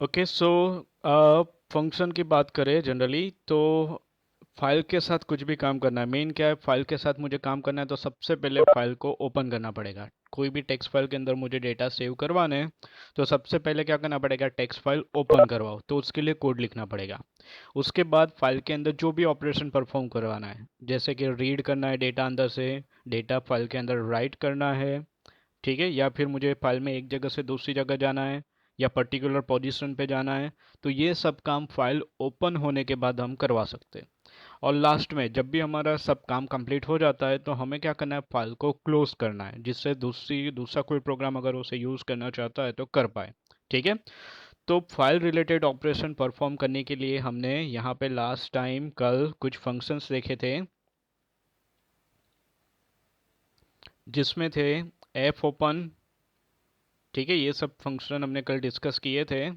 Okay so function की बात करें जनरली तो फाइल के साथ कुछ भी काम करना है। मेन क्या है, फाइल के साथ मुझे काम करना है तो सबसे पहले फाइल को ओपन करना पड़ेगा। कोई भी टेक्स्ट फाइल के अंदर मुझे डेटा सेव करवाने हैं तो सबसे पहले क्या करना पड़ेगा, टेक्स्ट फाइल ओपन करवाओ, तो उसके लिए कोड लिखना पड़ेगा। उसके बाद फाइल के अंदर जो भी ऑपरेशन परफॉर्म करवाना है, जैसे कि रीड करना है डेटा अंदर से, डेटा फाइल के अंदर राइट करना है, ठीक है, या फिर मुझे फाइल में एक जगह से दूसरी जगह जाना है या पर्टिकुलर पोजीशन पे जाना है, तो ये सब काम फाइल ओपन होने के बाद हम करवा सकते हैं। और लास्ट में जब भी हमारा सब काम कंप्लीट हो जाता है तो हमें क्या करना है, फाइल को क्लोज करना है, जिससे दूसरा कोई प्रोग्राम अगर उसे यूज़ करना चाहता है तो कर पाए। ठीक है। तो फाइल रिलेटेड ऑपरेशन परफॉर्म करने के लिए हमने यहाँ पे लास्ट टाइम कल कुछ फंक्शंस देखे थे, जिसमें थे एफ ओपन। ठीक है, ये सब फंक्शन हमने कल डिस्कस किए थे।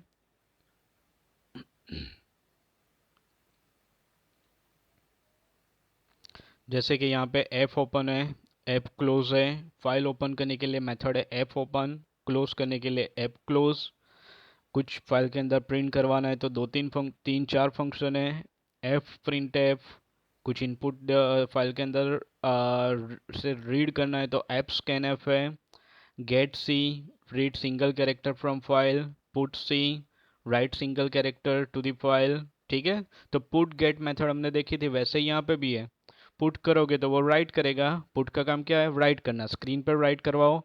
जैसे कि यहाँ पे एफ ओपन है, एफ क्लोज है। फाइल ओपन करने के लिए मेथड है एफ ओपन, क्लोज करने के लिए एफ क्लोज। कुछ फाइल के अंदर प्रिंट करवाना है तो तीन चार फंक्शन है। एफ प्रिंट एफ, कुछ इनपुट फाइल के अंदर से रीड करना है तो एफ स्कैन एफ है। Get c, read single character from file. Put c, write single character to the file. ठीक है। तो पुट गेट मेथड हमने देखी थी, वैसे ही यहाँ पे भी है। पुट करोगे तो वो राइट करेगा। पुट का काम क्या है, राइट करना, स्क्रीन पर राइट करवाओ।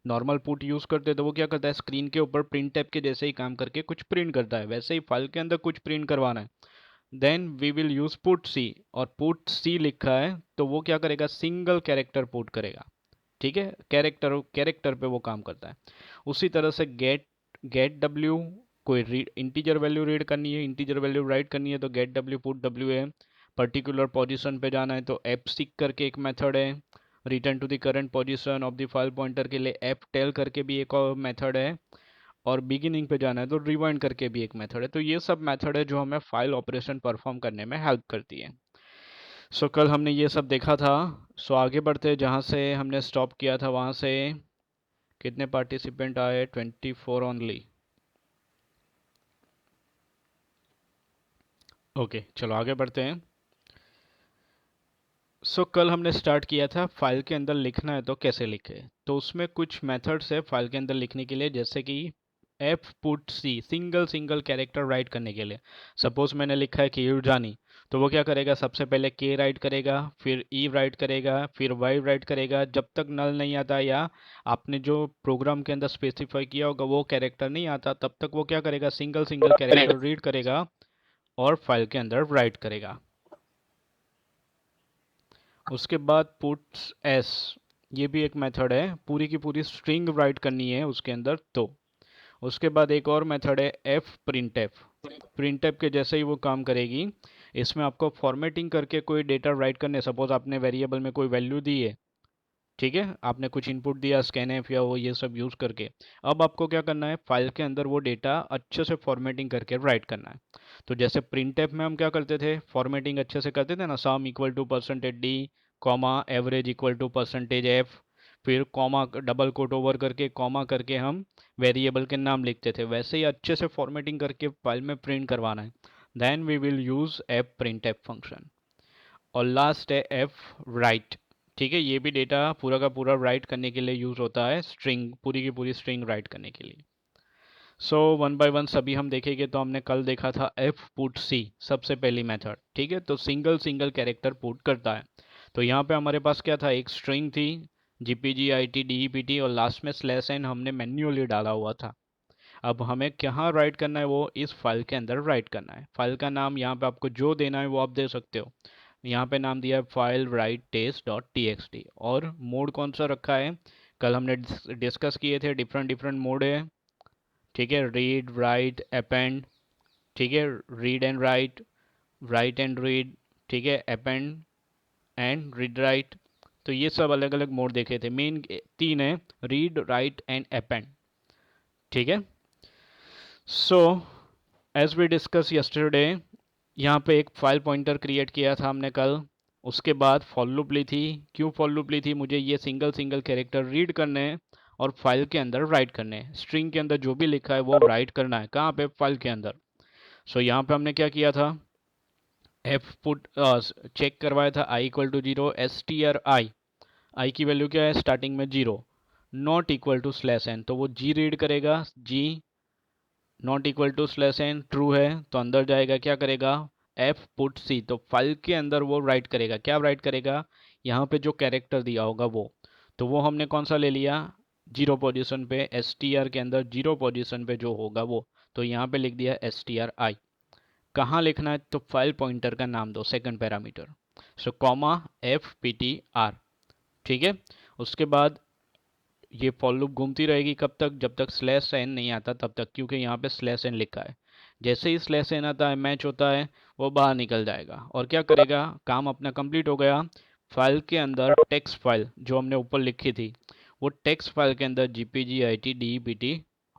नॉर्मल पुट यूज़ करते तो वो क्या करता है, स्क्रीन के ऊपर प्रिंट टैब के जैसे ही काम करके कुछ प्रिंट करता है, वैसे ही फाइल के अंदर कुछ प्रिंट करवाना है। Then we will use put C, और पुट सी लिखा है तो वो क्या करेगा, सिंगल कैरेक्टर पुट करेगा। ठीक है, कैरेक्टर कैरेक्टर पे वो काम करता है। उसी तरह से गेट गेट डब्ल्यू, कोई रीड इंटीजर वैल्यू रीड करनी है, इंटीजर वैल्यू राइट करनी है तो गेट डब्ल्यू पुट डब्ल्यू है। पर्टिकुलर पोजीशन पे जाना है तो एफ सीक करके एक मेथड है। Return to the current position of the file pointer के लिए एफ टेल करके भी एक और मेथड है। और बिगिनिंग पे जाना है तो रिवाइंड करके भी एक मेथड है। तो ये सब मेथड है जो हमें फाइल ऑपरेशन परफॉर्म करने में हेल्प करती है। सो कल हमने ये सब देखा था। सो आगे बढ़ते, जहाँ से हमने स्टॉप किया था वहाँ से कितने पार्टिसिपेंट आए, 24 ओनली। ओके चलो आगे बढ़ते हैं। कल हमने स्टार्ट किया था फाइल के अंदर लिखना है तो कैसे लिखे, तो उसमें कुछ मेथड्स है फाइल के अंदर लिखने के लिए, जैसे कि एफ पुट सी, सिंगल सिंगल कैरेक्टर राइट करने के लिए। सपोज मैंने लिखा है कि जानी, तो वो क्या करेगा, सबसे पहले के राइट करेगा, फिर ई राइट करेगा, फिर वाई राइट करेगा, जब तक नल नहीं आता या आपने जो प्रोग्राम के अंदर स्पेसिफाई किया होगा वो कैरेक्टर नहीं आता, तब तक वो क्या करेगा, सिंगल सिंगल कैरेक्टर रीड करेगा और फाइल के अंदर राइट करेगा। उसके बाद पुट्स एस, ये भी एक मेथड है, पूरी की पूरी स्ट्रिंग राइट करनी है उसके अंदर तो। उसके बाद एक और मेथड है f print F, print F के जैसे ही वो काम करेगी। इसमें आपको फॉर्मेटिंग करके कोई डेटा राइट करने, सपोज आपने वेरिएबल में कोई वैल्यू दी है, ठीक है, आपने कुछ इनपुट दिया स्कैन एफ या वो ये सब यूज़ करके, अब आपको क्या करना है, फाइल के अंदर वो डेटा अच्छे से फॉर्मेटिंग करके राइट करना है। तो जैसे प्रिंट एफ में हम क्या करते थे, फॉर्मेटिंग अच्छे से करते थे ना, sum equal to percentage d, comma average equal to percentage f, फिर कॉमा डबल कोट ओवर करके कॉमा करके हम वेरिएबल के नाम लिखते थे, वैसे ही अच्छे से फॉर्मेटिंग करके फाइल में प्रिंट करवाना है। Then we will use f print f function. और लास्ट है एफ राइट। ठीक है, ये भी डेटा पूरा का पूरा राइट करने के लिए यूज़ होता है, स्ट्रिंग, पूरी की पूरी स्ट्रिंग राइट करने के लिए। वन बाय वन सभी हम देखेंगे। तो हमने कल देखा था एफ पुट सी, सबसे पहली मेथड, ठीक है, तो सिंगल सिंगल कैरेक्टर पुट करता है। तो यहाँ पे हमारे पास क्या था, एक स्ट्रिंग थी, GPG I T D E P T, और लास्ट में स्लैश एन हमने मैन्युअली डाला हुआ था। अब हमें कहाँ राइट करना है, वो इस फाइल के अंदर राइट करना है। फाइल का नाम यहाँ पे आपको जो देना है वो आप दे सकते हो। यहाँ पे नाम दिया है file write test dot t x t, और मोड कौन सा रखा है, कल हमने डिस्कस किए थे, डिफरेंट डिफरेंट मोड है। ठीक है, रीड राइट अपेंड, ठीक है, read and right, right and read, ठीक है, अपेंड एंड रीड राइट। तो ये सब अलग अलग मोड देखे थे, मेन तीन है, रीड राइट एंड अपेंड। ठीक है। So as we discuss yesterday, यहाँ पे एक फाइल पॉइंटर क्रिएट किया था हमने कल। उसके बाद फॉर लूप ली थी। क्यों फॉर लूप ली थी, मुझे ये सिंगल सिंगल कैरेक्टर रीड करने हैं और फाइल के अंदर राइट करने हैं। स्ट्रिंग के अंदर जो भी लिखा है वो राइट करना है, कहाँ पे, फाइल के अंदर। सो यहाँ पे हमने क्या किया था, एफ पुट चेक करवाया था I equal to zero, S T R I की वैल्यू क्या है स्टार्टिंग में zero, not equal to slash N, तो वो जी रीड करेगा, G not equal to slash N true है तो अंदर जाएगा, क्या करेगा, एफ पुट सी, तो फाइल के अंदर वो राइट करेगा, क्या राइट करेगा, यहाँ पे जो कैरेक्टर दिया होगा वो, तो वो हमने कौन सा ले लिया, जीरो पोजीशन पे, एस टी आर के अंदर जीरो पोजीशन पे जो होगा वो, तो यहाँ पे लिख दिया एस टी आर आई। कहाँ लिखना है, तो फाइल पॉइंटर का नाम दो, second parameter, so comma F p t are, ठीक है। उसके बाद ये फॉर लूप घूमती रहेगी कब तक, जब तक स्लैश एन नहीं आता तब तक, क्योंकि यहाँ पे स्लैश एन लिखा है। जैसे ही स्लैश एन आता है, मैच होता है, वो बाहर निकल जाएगा और क्या करेगा, काम अपना कंप्लीट हो गया। फाइल के अंदर टेक्स्ट फाइल जो हमने ऊपर लिखी थी, वो टेक्स्ट फाइल के अंदर GPG I T D P T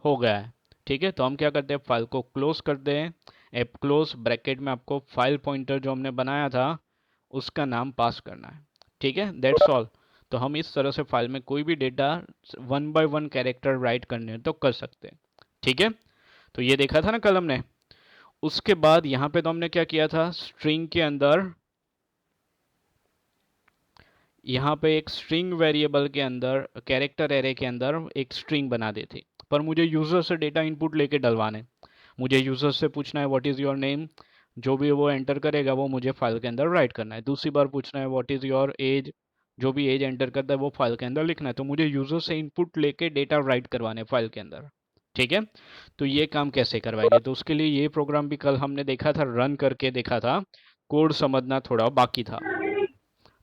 हो गया है, ठीक है। तो हम क्या करते हैं, फाइल को क्लोज करते हैं, एप क्लोज ब्रैकेट में आपको फाइल पॉइंटर जो हमने बनाया था उसका नाम पास करना है, ठीक है, दैट्स ऑल। तो हम इस तरह से फाइल में कोई भी data one by one character right करने हैं तो कर सकते हैं, ठीक है। तो ये देखा था ना कल हमने। उसके बाद यहाँ पे तो हमने क्या किया था, स्ट्रिंग के अंदर, यहाँ पे एक स्ट्रिंग वेरिएबल के अंदर, कैरेक्टर एरे के अंदर एक स्ट्रिंग बना दी थी, पर मुझे यूजर से डेटा इनपुट लेके डलवाने, मुझे यूजर से पूछना है व्हाट इज़ योर नेम, जो भी वो एंटर करेगा वो मुझे फाइल के अंदर राइट करना है। दूसरी बार पूछना है व्हाट इज़ योर एज, जो भी एज एंटर करता है वो फाइल के अंदर लिखना है। तो मुझे यूजर से इनपुट लेके डेटा राइट करवाने फाइल के अंदर, ठीक है। तो ये काम कैसे करवाएंगे, तो उसके लिए ये प्रोग्राम भी कल हमने देखा था, रन करके देखा था, कोड समझना थोड़ा बाकी था।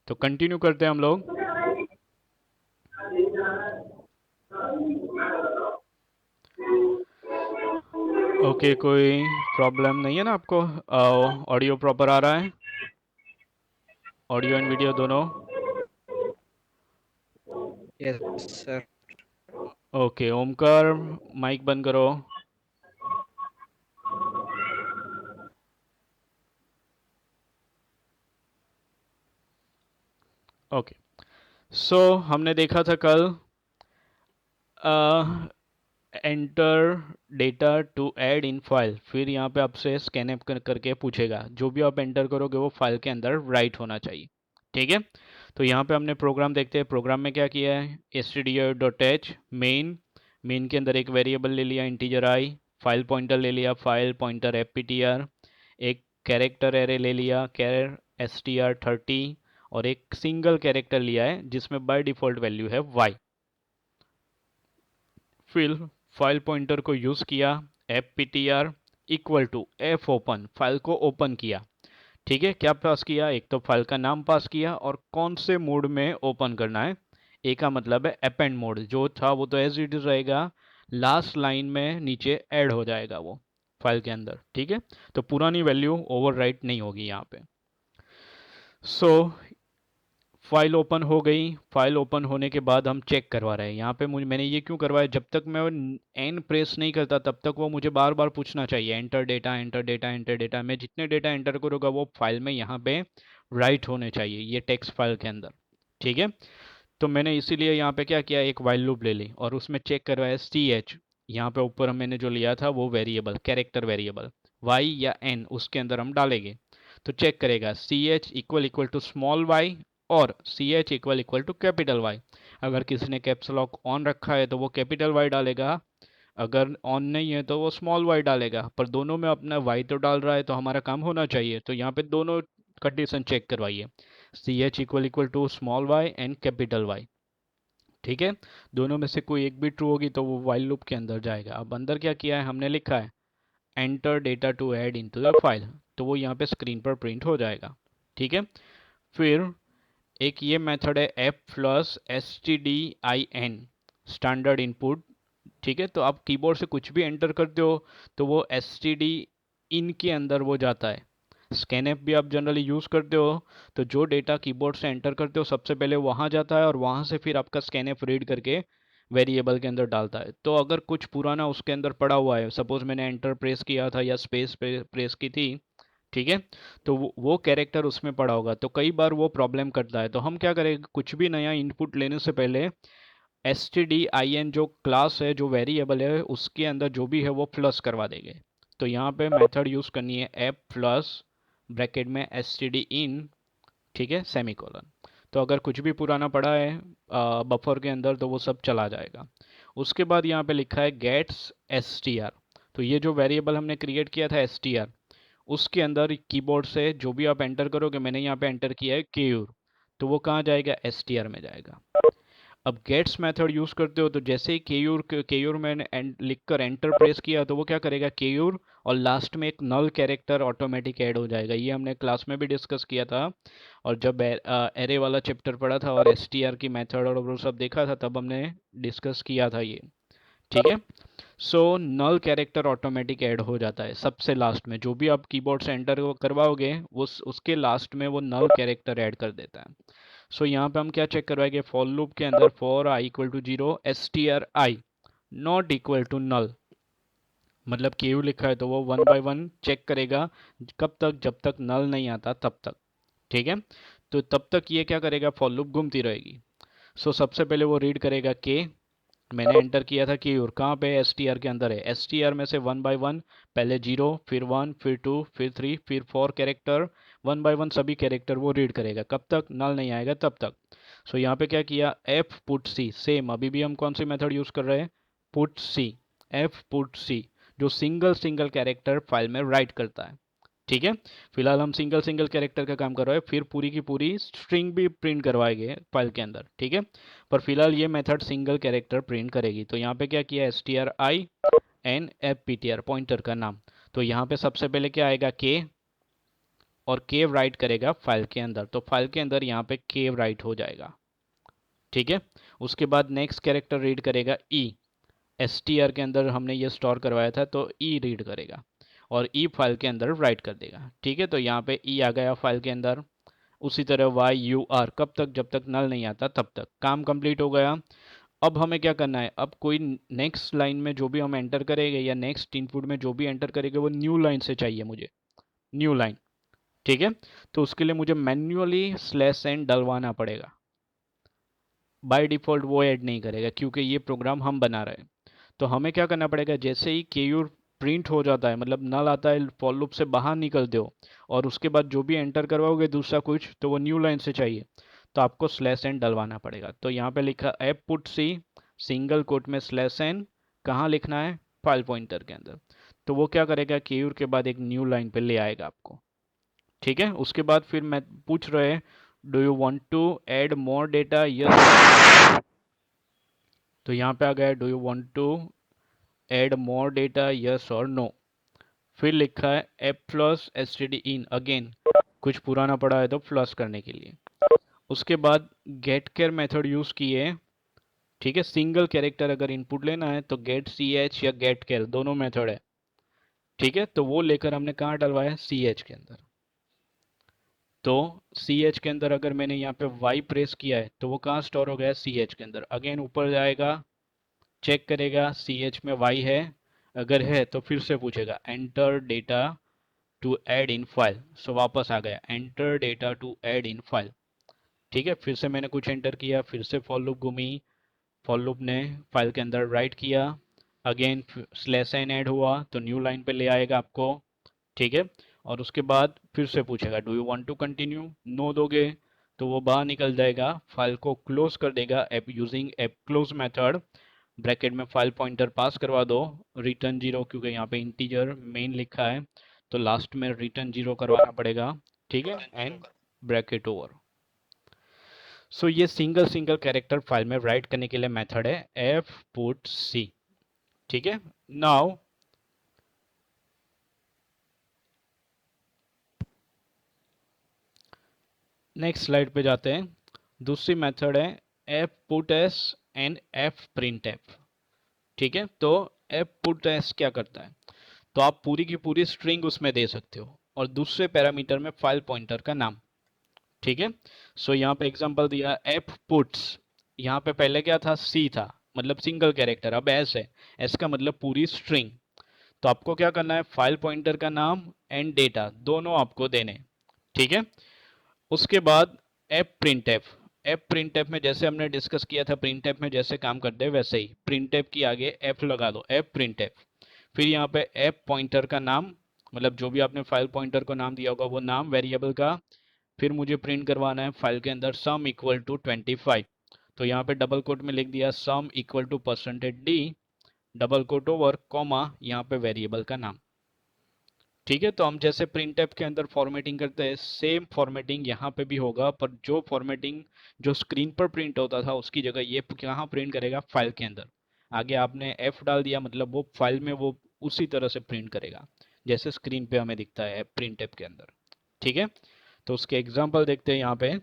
तो कंटिन्यू करते हैं हम लोग। ओके, कोई प्रॉब्लम नहीं है ना आपको, ऑडियो प्रॉपर आ रहा है, ऑडियो एंड वीडियो दोनों। Yes sir. Okay Omkar, mic बंद करो। ओके, सो हमने देखा था कल, enter data to add in file, फिर यहाँ पे आपसे स्कैनएप करके पूछेगा, जो भी आप एंटर करोगे वो फाइल के अंदर राइट होना चाहिए, ठीक है। तो यहाँ पे हमने प्रोग्राम देखते हैं, प्रोग्राम में क्या किया है, stdio.h मेन, मेन के अंदर एक वेरिएबल ले लिया इंटीजर आई, फाइल पॉइंटर ले लिया file pointer F p t are, एक कैरेक्टर एरे ले लिया कैर एस टी आर 30, और एक सिंगल कैरेक्टर लिया है जिसमें बाय डिफ़ॉल्ट वैल्यू है वाई। फिर फाइल पॉइंटर को यूज़ किया, f p t r equal to f open, file को ओपन किया, ठीक है। क्या पास किया, एक तो फाइल का नाम पास किया और कौन से मोड में ओपन करना है, ए का मतलब है अपेंड मोड, जो था वो तो एज इट इज रहेगा, लास्ट लाइन में नीचे ऐड हो जाएगा वो फाइल के अंदर, ठीक है। तो पुरानी वैल्यू ओवरराइट नहीं होगी यहाँ पे। सो फाइल ओपन हो गई, फाइल ओपन होने के बाद हम चेक करवा रहे हैं, यहाँ पे मुझे, मैंने ये क्यों करवाया, जब तक मैं एन प्रेस नहीं करता तब तक वो मुझे बार बार पूछना चाहिए, enter data enter data enter data, मैं जितने डेटा एंटर करूँगा वो फाइल में यहाँ पे राइट होने चाहिए, ये टेक्स्ट फाइल के अंदर, ठीक है। तो मैंने इसीलिए यहाँ पे क्या किया, एक वाइल लूप ले ली और उसमें चेक करवाया सी एच, यहाँ पे ऊपर मैंने जो लिया था वो वेरिएबल, कैरेक्टर वेरिएबल वाई या एन उसके अंदर हम डालेंगे, तो चेक करेगा C H equal equal to small Y और C H equal equal to capital Y. अगर किसी ने कैप्स लॉक ऑन रखा है तो वो कैपिटल वाई डालेगा, अगर ऑन नहीं है तो वो स्मॉल वाई डालेगा, पर दोनों में अपना वाई तो डाल रहा है तो हमारा काम होना चाहिए, तो यहाँ पे दोनों कंडीशन चेक करवाइए, c H equal equal to small y and capital y, ठीक है। दोनों में से कोई एक भी ट्रू होगी तो वो वाइल लूप के अंदर जाएगा। अब अंदर क्या किया है हमने, लिखा है enter data to add into the file, तो वो यहाँ पे स्क्रीन पर प्रिंट हो जाएगा, ठीक है। फिर एक ये मेथड है F plus S T d i n, standard input, ठीक है। तो आप कीबोर्ड से कुछ भी एंटर करते हो तो वो एस टी डी इन के अंदर वो जाता है। स्कैनएप भी आप जनरली यूज़ करते हो, तो जो डेटा कीबोर्ड से एंटर करते हो सबसे पहले वहाँ जाता है और वहाँ से फिर आपका स्कैनएप रीड करके वेरिएबल के अंदर डालता है। तो अगर कुछ पुराना उसके अंदर पड़ा हुआ है, सपोज मैंने एंटर प्रेस किया था या स्पेस प्रेस की थी, ठीक है, तो वो कैरेक्टर उसमें पड़ा होगा, तो कई बार वो प्रॉब्लम करता है। तो हम क्या करेंगे, कुछ भी नया इनपुट लेने से पहले stdin जो क्लास है, जो वेरिएबल है, उसके अंदर जो भी है वो प्लस करवा देंगे। तो यहाँ पे मेथड यूज़ करनी है एफ प्लस ब्रैकेट में stdin, ठीक है, सेमीकोलन। तो अगर कुछ भी पुराना पड़ा है बफर के अंदर तो वो सब चला जाएगा। उसके बाद यहाँ पे लिखा है गेट्स str। तो ये जो वेरिएबल हमने क्रिएट किया था str, उसके अंदर कीबोर्ड से जो भी आप एंटर करोगे, मैंने यहाँ पे एंटर किया है केयूर, तो वो कहाँ जाएगा, str में जाएगा। अब गेट्स मेथड यूज करते हो तो जैसे ही केयूर मैंने लिख कर एंटर प्रेस किया तो वो क्या करेगा, केयूर, और लास्ट में एक नल कैरेक्टर ऑटोमेटिक ऐड हो जाएगा। ये हमने क्लास में भी डिस्कस किया था, और जब एरे वाला चैप्टर पढ़ा था और एसटीआर की मेथड और वो सब देखा था तब हमने डिस्कस किया था ये, ठीक है। सो नल कैरेक्टर ऑटोमेटिक ऐड हो जाता है सबसे लास्ट में, जो भी आप कीबोर्ड से एंटर करवाओगे उसके लास्ट में वो नल कैरेक्टर ऐड कर देता है। सो यहाँ पे हम क्या चेक करवाएंगे, फॉर लूप के अंदर for i equal to 0 str i not equal to null, मतलब केयू लिखा है तो वो 1 by 1 चेक करेगा, कब तक, जब तक नल नहीं आता तब तक, ठीक है। तो तब तक ये क्या करेगा, फॉर लूप घूमती रहेगी। सो सबसे पहले वो रीड करेगा के, मैंने एंटर किया था कि और कहाँ पे एस टी आर के अंदर है, एस टी आर में से 1 by 1, पहले 0, फिर 1, फिर 2, फिर 3, फिर 4 कैरेक्टर, 1 by 1 सभी कैरेक्टर वो रीड करेगा, कब तक नल नहीं आएगा तब तक। सो यहाँ पे क्या किया, एफ पुट सी, सेम अभी भी हम कौन सी मेथड यूज कर रहे हैं, पुट सी, एफ पुट सी, जो सिंगल सिंगल कैरेक्टर फाइल में राइट करता है, ठीक है। फिलहाल हम सिंगल सिंगल कैरेक्टर का काम कर रहे हैं, फिर पूरी की पूरी स्ट्रिंग भी प्रिंट करवाएंगे फाइल के अंदर, ठीक है। पर फिलहाल ये मेथड सिंगल कैरेक्टर प्रिंट करेगी। तो यहाँ पे क्या किया, S T R i n f p t r, pointer का नाम। तो यहाँ पे सबसे पहले क्या आएगा, के, और के राइट करेगा फाइल के अंदर, तो फाइल के अंदर यहाँ पे के राइट हो जाएगा, ठीक है। उसके बाद नेक्स्ट कैरेक्टर रीड करेगा ई, एस टी आर के अंदर हमने ये स्टोर करवाया था तो ई रीड करेगा, और ई फाइल के अंदर राइट कर देगा, ठीक है। तो यहाँ पे ई आ गया फाइल के अंदर। उसी तरह वाई यू आर, कब तक, जब तक नल नहीं आता तब तक, काम कंप्लीट हो गया। अब हमें क्या करना है, अब कोई नेक्स्ट लाइन में जो भी हम एंटर करेंगे या नेक्स्ट इनपुट में जो भी एंटर करेंगे वो न्यू लाइन से चाहिए मुझे, न्यू लाइन, ठीक है। तो उसके लिए मुझे मैन्युअली स्लैश एन डलवाना पड़ेगा, बाय डिफ़ॉल्ट वो ऐड नहीं करेगा क्योंकि ये प्रोग्राम हम बना रहे हैं। तो हमें क्या करना पड़ेगा, जैसे ही केयू प्रिंट हो जाता है, मतलब नल आता है, फॉर लूप से बाहर निकलते हो और उसके बाद जो भी एंटर करवाओगे दूसरा कुछ, तो वो न्यू लाइन से चाहिए, तो आपको स्लैश एन डलवाना पड़ेगा। तो यहाँ पे लिखा एप पुट सी, सिंगल कोट में स्लैश एन, कहाँ लिखना है, फाइल पॉइंटर के अंदर। तो वो क्या करेगा, केयूर के बाद एक न्यू लाइन पे ले आएगा आपको, ठीक है। उसके बाद फिर मैं पूछ रहे हैं, do you want to add more data, yes. तो यहाँ पे आ गया, do you want to add more data, yes और नो। फिर लिखा है F plus S T D in, again कुछ पुराना पड़ा है तो प्लस करने के लिए। उसके बाद गेट केयर मेथड यूज किए, ठीक है। सिंगल कैरेक्टर अगर इनपुट लेना है तो गेट सी एच या गेट केयर दोनों मेथड है, ठीक है। तो वो लेकर हमने कहाँ डलवाया, सी एच के अंदर। तो सी एच के अंदर अगर मैंने यहाँ पे वाई प्रेस किया है तो वो कहाँ स्टोर हो गया, सी एच के अंदर। अगेन ऊपर जाएगा, चेक करेगा सी एच में वाई है, अगर है तो फिर से पूछेगा enter data to add in file, so वापस आ गया enter data to add in file, ठीक है। फिर से मैंने कुछ एंटर किया, फिर से फॉर लूप घूमी, फॉर लूप ने फाइल के अंदर राइट किया, अगेन स्लैश एन ऐड हुआ तो न्यू लाइन पे ले आएगा आपको, ठीक है। और उसके बाद फिर से पूछेगा do you want to continue, no दोगे तो वो बाहर निकल जाएगा, फाइल को क्लोज कर देगा app using app close method, bracket में फाइल पॉइंटर पास करवा दो, रिटर्न 0 क्योंकि यहाँ पे इंटीजर मेन लिखा है तो लास्ट में रिटर्न 0 करवाना पड़ेगा, ठीक है, एंड ब्रैकेट ओवर। सो ये सिंगल सिंगल कैरेक्टर फाइल में राइट करने के लिए मेथड है एफ पुट सी, ठीक है। नाउ नेक्स्ट स्लाइड पे जाते हैं। दूसरी मेथड है F put S and F print F, ठीक है। तो एफ पुट एस क्या करता है, तो आप पूरी की पूरी स्ट्रिंग उसमें दे सकते हो और दूसरे पैरामीटर में फाइल पॉइंटर का नाम, ठीक है। सो यहाँ पे एग्जांपल दिया एफ पुट्स, यहाँ पे पहले क्या था, सी था, मतलब सिंगल कैरेक्टर, अब एस है, एस का मतलब पूरी स्ट्रिंग। तो आपको क्या करना है, फाइल पॉइंटर का नाम एंड डेटा दोनों आपको देने, ठीक है। उसके बाद F print F, F print F में जैसे हमने डिस्कस किया था, प्रिंट एफ में जैसे काम करते हैं वैसे ही प्रिंट एफ की आगे एफ लगा दो, एफ प्रिंट एफ। फिर यहाँ पे एफ पॉइंटर का नाम, मतलब जो भी आपने फाइल पॉइंटर को नाम दिया होगा वो नाम वेरिएबल का। फिर मुझे प्रिंट करवाना है फाइल के अंदर सम इक्वल टू 25। तो यहाँ पे डबल कोट में लिख दिया sum equal to %d, double quote over comma, यहाँ पे वेरिएबल का नाम। ठीक है, तो हम जैसे प्रिंट एफ के अंदर फॉर्मेटिंग करते हैं सेम फॉर्मेटिंग यहाँ पे भी होगा, पर जो फॉर्मेटिंग जो स्क्रीन पर प्रिंट होता था उसकी जगह ये कहाँ प्रिंट करेगा, फाइल के अंदर। आगे आपने एफ डाल दिया, मतलब वो फाइल में वो उसी तरह से प्रिंट करेगा जैसे स्क्रीन पे हमें दिखता है प्रिंट एफ के अंदर। ठीक है, तो उसके एग्जाम्पल देखते हैं यहाँ पे।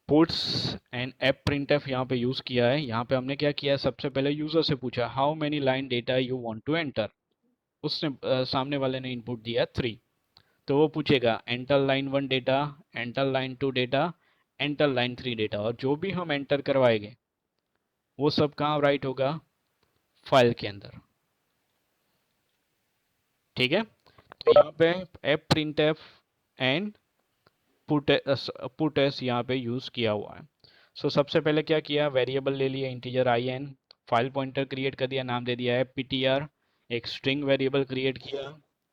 Puts and app print F यहाँ पे यूज किया है। यहाँ पे हमने क्या किया है, सबसे पहले यूजर से पूछा how many line data you want to enter. उसने सामने वाले ने इनपुट दिया 3। तो वो पूछेगा enter line 1 data, enter line 2 data, enter line 3 data, और जो भी हम एंटर करवाएंगे वो सब कहाँ राइट होगा, फाइल के अंदर। ठीक है, तो यहाँ पे app print F and put S यहाँ पे यूज किया हुआ है। सो सबसे पहले क्या किया, वेरिएबल ले लिया integer in, file pointer create कर दिया, नाम दे दिया है ptr, एक स्ट्रिंग वेरिएबल क्रिएट किया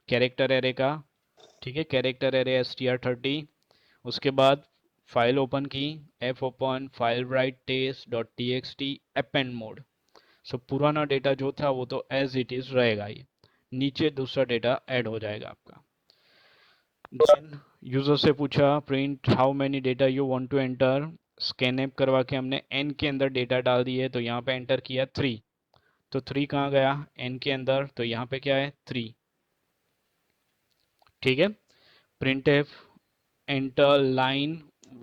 कैरेक्टर एरे का। ठीक है, कैरेक्टर एरे str30। उसके बाद फाइल ओपन की, f open file write test dot txt append mode. So पुराना डेटा जो था वो तो एज इट इज रहेगा ही, नीचे दूसरा डेटा ऐड हो जाएगा आपका। देन यूजर से पूछा print how many data you want to enter, scan f करवा के हमने n के अंदर डेटा डाल दिए, तो यहाँ पे एंटर किया 3। तो 3 कहाँ गया, n के अंदर, तो यहाँ पे क्या है 3। ठीक है, print F enter line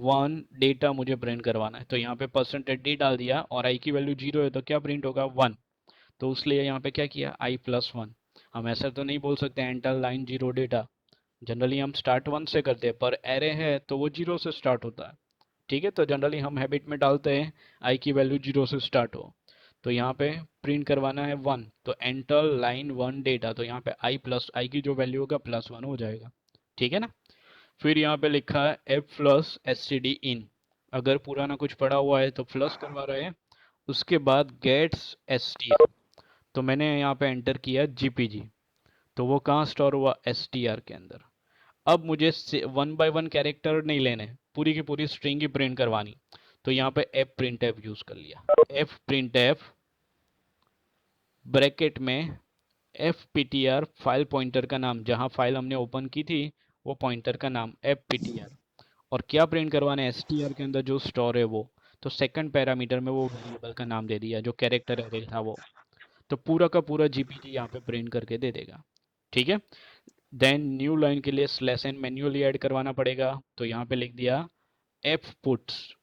1 data मुझे प्रिंट करवाना है, तो यहाँ पे %d डाल दिया और i की वैल्यू 0 है तो क्या प्रिंट होगा 1। तो उसलिए यहाँ पे क्या किया i+1। हम ऐसा तो नहीं बोल सकते एंटर लाइन 0 डेटा, जनरली हम स्टार्ट 1 से करते हैं, पर एरे है तो वो 0 से स्टार्ट होता है। ठीक है, तो जनरली हम हैबिट में डालते हैं आई की वैल्यू 0 से स्टार्ट हो। तो यहाँ पे प्रिंट करवाना है 1, तो एंटर लाइन 1 डेटा, तो यहाँ पे आई प्लस आई की जो वैल्यू होगा +1 हो जाएगा। ठीक है ना। फिर यहाँ पे लिखा है f प्लस std इन, अगर पुराना कुछ पड़ा हुआ है तो प्लस करवा रहे हैं। उसके बाद गेट्स str, तो मैंने यहाँ पे एंटर किया gpg, तो वो कहाँ स्टोर हुआ, str के अंदर। अब मुझे 1 by 1 कैरेक्टर नहीं लेने, पूरी की पूरी स्ट्रिंग ही प्रिंट करवानी, तो यहाँ पे एफ प्रिंट एफ यूज कर लिया। एफ प्रिंट एफ ब्रैकेट में एफ ptr, फाइल पॉइंटर का नाम, जहाँ फाइल हमने ओपन की थी वो पॉइंटर का नाम एफ ptr, और क्या प्रिंट करवाना है str के अंदर जो स्टोर है वो। तो सेकंड पैरामीटर में वो वेरिएबल का नाम दे दिया जो कैरेक्टर एरे था वो। तो पूरा का पूरा जीपीजी यहाँ पे प्रिंट करके दे देगा। ठीक है, देन न्यू लाइन के लिए स्लैश एन मैन्युअली ऐड करवाना पड़ेगा, तो यहाँ पे लिख दिया एफ पुट्स।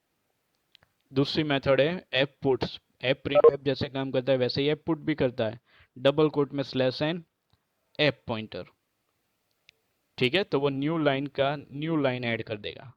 दूसरी मेथड है F puts, F print F जैसे काम करता है वैसे ही एफ पुट भी करता है, डबल कोट में स्लैश एन एफ पॉइंटर। ठीक है, तो वो न्यू लाइन का न्यू लाइन ऐड कर देगा।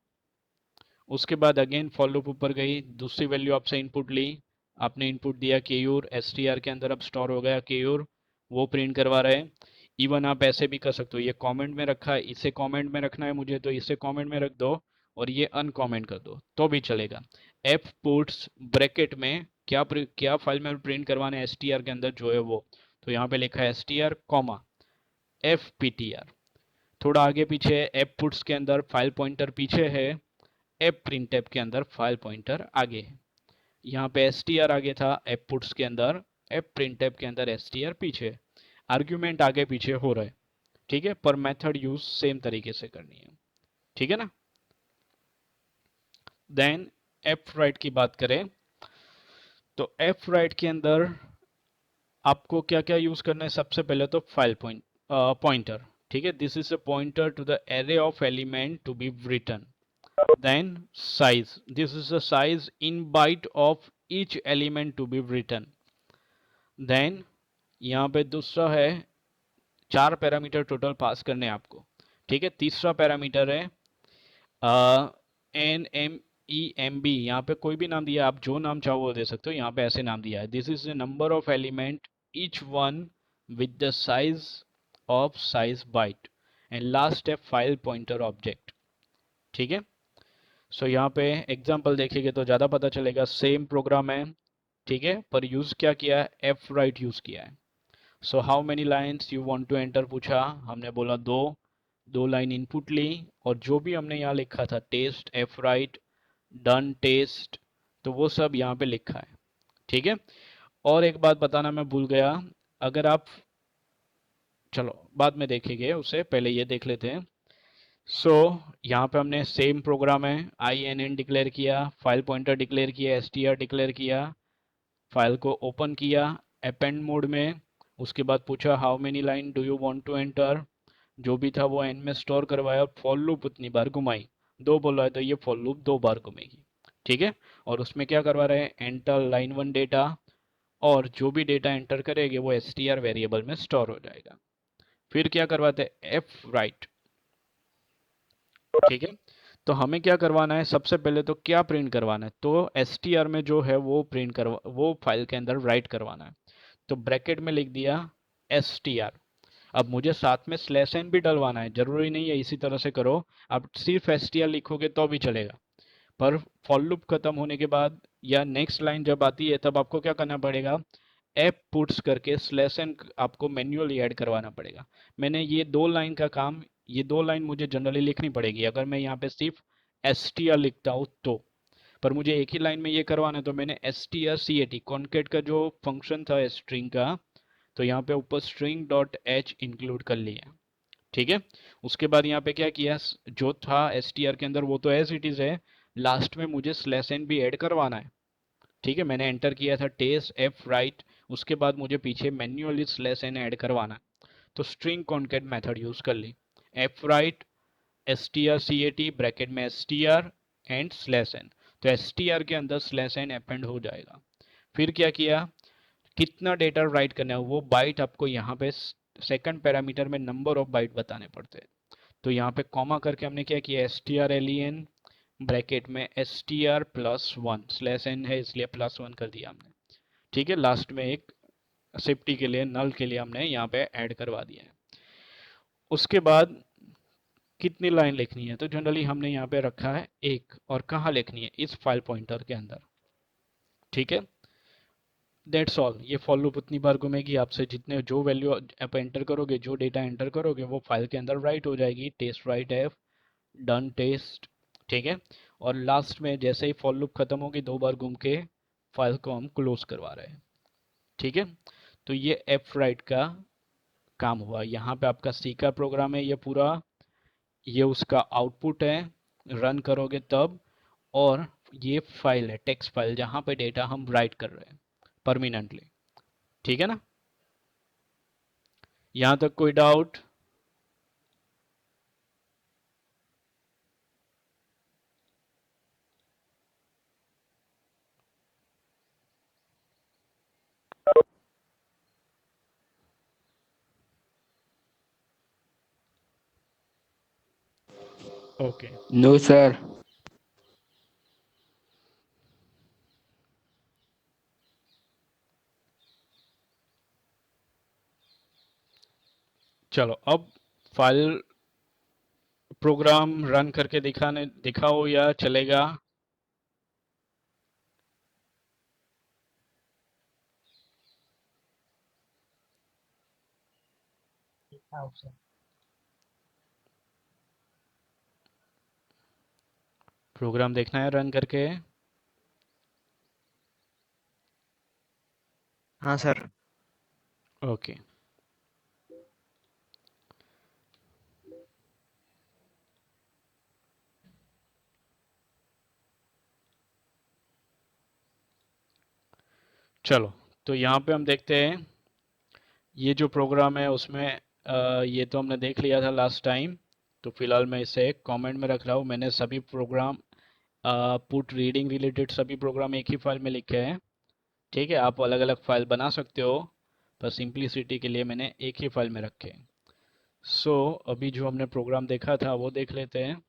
उसके बाद अगेन फॉर लूप ऊपर गई, दूसरी वैल्यू आपसे इनपुट ली, आपने इनपुट दिया केयूर, str के अंदर अब स्टोर हो गया केयूर, वो प्रिंट करवा रहे हैं। इवन आप ऐसे भी कर सकते हो, ये कमेंट में रखा है, इसे कमेंट में रखना है मुझे तो इसे कमेंट में रख दो और ये अनकमेंट कर दो तो भी चलेगा। एफ पुट्स ब्रैकेट में क्या फाइल में प्रिंट करवाना है str के अंदर जो है वो, तो यहाँ पे लिखा है str कॉमा एफ ptr। थोड़ा आगे पीछे एफ पुट्स के अंदर फाइल पॉइंटर पीछे है, एफ प्रिंट एफ के अंदर फाइल पॉइंटर आगे है। यहाँ पे str आगे था एफ पुट्स के अंदर, एफ प्रिंट एफ के अंदर str पीछे, आर्ग्यूमेंट आगे पीछे हो रहे। ठीक है, पर मेथड यूज सेम तरीके से करनी है। ठीक है ना। देन एफ राइट की बात करें तो एफ राइट के अंदर आपको क्या क्या यूज करना है, सबसे पहले तो फाइल पॉइंटर। ठीक है, this is a pointer to the array of element to be return. Then size, this is the size in byte of each element to be return. Then यहाँ पे दूसरा है 4 पैरामीटर टोटल पास करने हैं आपको। ठीक है, तीसरा पैरामीटर है n m e m b, यहाँ पे कोई भी नाम दिया, आप जो नाम चाहो वो दे सकते हो, यहाँ पे ऐसे नाम दिया है this is the number of element each one with the size of size byte, and last है फाइल पॉइंटर ऑब्जेक्ट। ठीक है, सो यहाँ पे एग्जांपल देखेंगे तो ज़्यादा पता चलेगा। सेम प्रोग्राम है, ठीक है, पर यूज़ क्या किया है, एफ राइट यूज़ किया है। So how many lines you want to enter पूछा, हमने बोला दो, दो लाइन इनपुट ली, और जो भी हमने यहाँ लिखा था test f write done test, तो वो सब यहाँ पे लिखा है, ठीक है। और एक बात बताना मैं भूल गया, अगर आप, चलो बाद में देखेंगे, उससे पहले ये देख लेते हैं। सो यहाँ पे हमने सेम प्रोग्राम है, आई एन एन डिक्लेयर किया, फाइल पॉइंटर डिक्लेयर किया, एस टी आर डिक्लेयर किया, फाइल को ओपन किया अपेंड मोड में। उसके बाद पूछा how many line do you want to enter, जो भी था वो एन में स्टोर करवाया, और फॉर लूप उतनी बार घुमाई, दो बोला है तो ये फॉर लूप दो बार घूमेगी, ठीक है। और उसमें क्या करवा रहे हैं, एंटर लाइन वन डेटा, और जो भी डेटा एंटर करेंगे वो एस टी आर वेरिएबल में स्टोर हो जाएगा। फिर क्या करवाते हैं, एफ राइट, ठीक है। तो हमें क्या करवाना है, सबसे पहले तो क्या प्रिंट करवाना है, तो एस टी आर में जो है वो प्रिंट करवा, वो फाइल के अंदर राइट करवाना है। तो ब्रैकेट में लिख दिया एस टी आर। अब मुझे साथ में स्लैश एन भी डलवाना है, जरूरी नहीं है इसी तरह से करो, आप सिर्फ एस टी आर लिखोगे तो भी चलेगा, पर फॉर लूप खत्म होने के बाद या नेक्स्ट लाइन जब आती है तब आपको क्या करना पड़ेगा, एप पुट्स करके स्लैश एन आपको मैन्युअली ऐड करवाना पड़ेगा। मैंने ये दो लाइन का काम, ये दो लाइन मुझे जनरली लिखनी पड़ेगी अगर मैं यहाँ पे सिर्फ एस टी आर लिखता हूँ तो, पर मुझे एक ही लाइन में ये करवाना है, तो मैंने एस टी आर सी ए टी कॉन्केट का जो फंक्शन था स्ट्रिंग का, तो यहाँ पे ऊपर स्ट्रिंग डॉट एच इंक्लूड कर लिया, ठीक है। उसके बाद यहाँ पे क्या किया, जो था एस टी आर के अंदर वो तो एज इट इज है, लास्ट में मुझे स्लैश एन भी ऐड करवाना है, ठीक है। मैंने एंटर किया था टेस्ट एफ राइट, उसके बाद मुझे पीछे मैन्युअली स्लैश एन ऐड करवाना है, तो स्ट्रिंग कॉन्केट मेथड यूज कर ली, F write S T R C ए टी ब्रैकेट में S T R and slash N, तो एस टी आर के अंदर स्लैश एन अपेंड हो जाएगा। फिर क्या किया, कितना डेटा राइट करना है वो बाइट आपको यहाँ पे सेकंड पैरामीटर में नंबर ऑफ बाइट बताने पड़ते हैं, तो यहाँ पे कॉमा करके हमने क्या किया, S T R L E N bracket में S T R plus one, slash N है इसलिए प्लस वन कर दिया हमने, ठीक है। लास्ट में एक सेफ्टी के लिए नल के लिए हमने यहाँ पे ऐड करवा दिया है। उसके बाद कितनी लाइन लिखनी है, तो जनरली हमने यहाँ पे रखा है एक, और कहाँ लिखनी है, इस फाइल पॉइंटर के अंदर, ठीक है। दैट्स ऑल, ये फॉर लूप उतनी बार घूमेगी, आपसे जितने जो वैल्यू आप एंटर करोगे, जो डेटा एंटर करोगे वो फाइल के अंदर राइट हो जाएगी, टेस्ट राइट है डन टेस्ट, ठीक है। और लास्ट में जैसे ही फॉर लूप खत्म होगी दो बार घूम के फाइल को हम क्लोज करवा रहे हैं, ठीक है। तो ये एफ राइट का काम हुआ, यहाँ पे आपका सी का प्रोग्राम है ये पूरा, ये उसका आउटपुट है, रन करोगे तब, और ये फाइल है टेक्स्ट फाइल जहाँ पे डेटा हम राइट कर रहे हैं परमानेंटली, ठीक है ना। यहाँ तक कोई डाउट? Okay, No, sir. चलो अब फाइल प्रोग्राम रन करके दिखाने दिखाओ या चलेगा? प्रोग्राम देखना है रन करके? हाँ सर। ओके, चलो तो यहाँ पे हम देखते हैं, ये जो प्रोग्राम है उसमें ये तो हमने देख लिया था लास्ट टाइम, तो फिलहाल मैं इसे कमेंट में रख रहा हूँ। मैंने सभी प्रोग्राम पुट रीडिंग रिलेटेड सभी प्रोग्राम एक ही फाइल में लिखे हैं, ठीक है। आप अलग अलग फाइल बना सकते हो, पर सिंप्लिसिटी के लिए मैंने एक ही फाइल में रखे हैं। सो अभी जो हमने प्रोग्राम देखा था वो देख लेते हैं।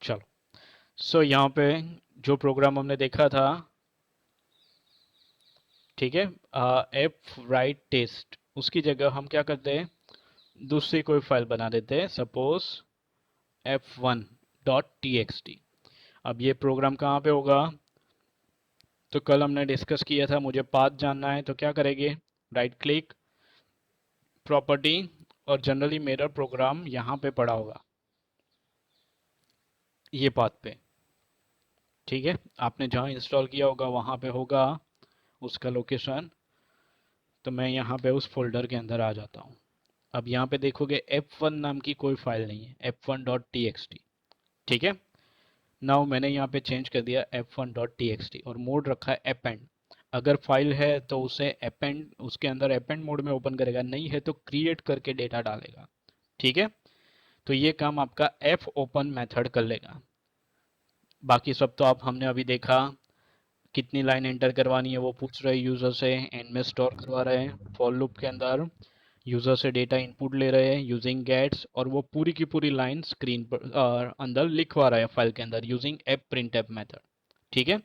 चलो, सो यहाँ पे जो प्रोग्राम हमने देखा था ठीक है। एफ राइट टेस्ट, उसकी जगह हम क्या करते हैं, दूसरी कोई फाइल बना देते हैं, सपोज f1.txt। अब ये प्रोग्राम कहाँ पे होगा, तो कल हमने डिस्कस किया था, मुझे पाथ जानना है, तो क्या करेंगे, राइट क्लिक, प्रॉपर्टी, और जनरली मेरा प्रोग्राम यहाँ पे पड़ा होगा, ये पाथ पे। ठीक है, आपने जहाँ इंस्टॉल किया होगा वहाँ पे होगा उसका लोकेशन। तो मैं यहाँ पे उस फोल्डर के अंदर आ जाता हूँ। अब यहाँ पे देखोगे f1 नाम की कोई फाइल नहीं है, f1.txt। ठीक है, नाउ मैंने यहाँ पे चेंज कर दिया f1.txt और मोड रखा है append। अगर फाइल है तो उसे append, उसके अंदर append मोड में ओपन करेगा, नहीं है तो क्रिएट करके डेटा डालेगा। ठीक है, तो ये काम आपका f ओपन मेथड कर लेगा। बाकी सब तो आप हमने अभी देखा, कितनी लाइन एंटर करवानी है वो पूछ रहे हैं यूजर से, एंड में स्टोर करवा रहे हैं फॉर लूप के अंदर, यूजर से डेटा इनपुट ले रहे हैं यूजिंग गेट्स, और वो पूरी की पूरी लाइन स्क्रीन पर अंदर लिखवा रहा है फाइल के अंदर using app print app method. ठीक है,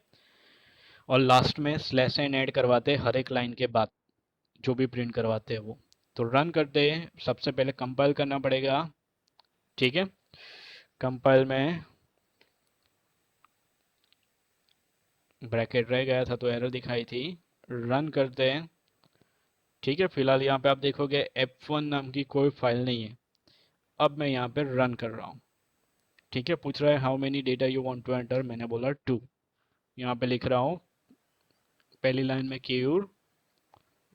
और लास्ट में स्लैश एन ऐड करवाते हैं हर एक लाइन के बाद, जो भी प्रिंट करवाते हैं वो। तो रन करते हैं, सबसे पहले कंपाइल करना पड़ेगा। ठीक है, कंपाइल में ब्रैकेट रह गया था तो एरर दिखाई थी, रन करते हैं। ठीक है, फिलहाल यहाँ पे आप देखोगे f1 नाम की कोई फाइल नहीं है। अब मैं यहाँ पे रन कर रहा हूँ। ठीक है, पूछ रहा है how many data you want to enter, मैंने बोला 2। यहाँ पे लिख रहा हूँ, पहली लाइन में केयूर,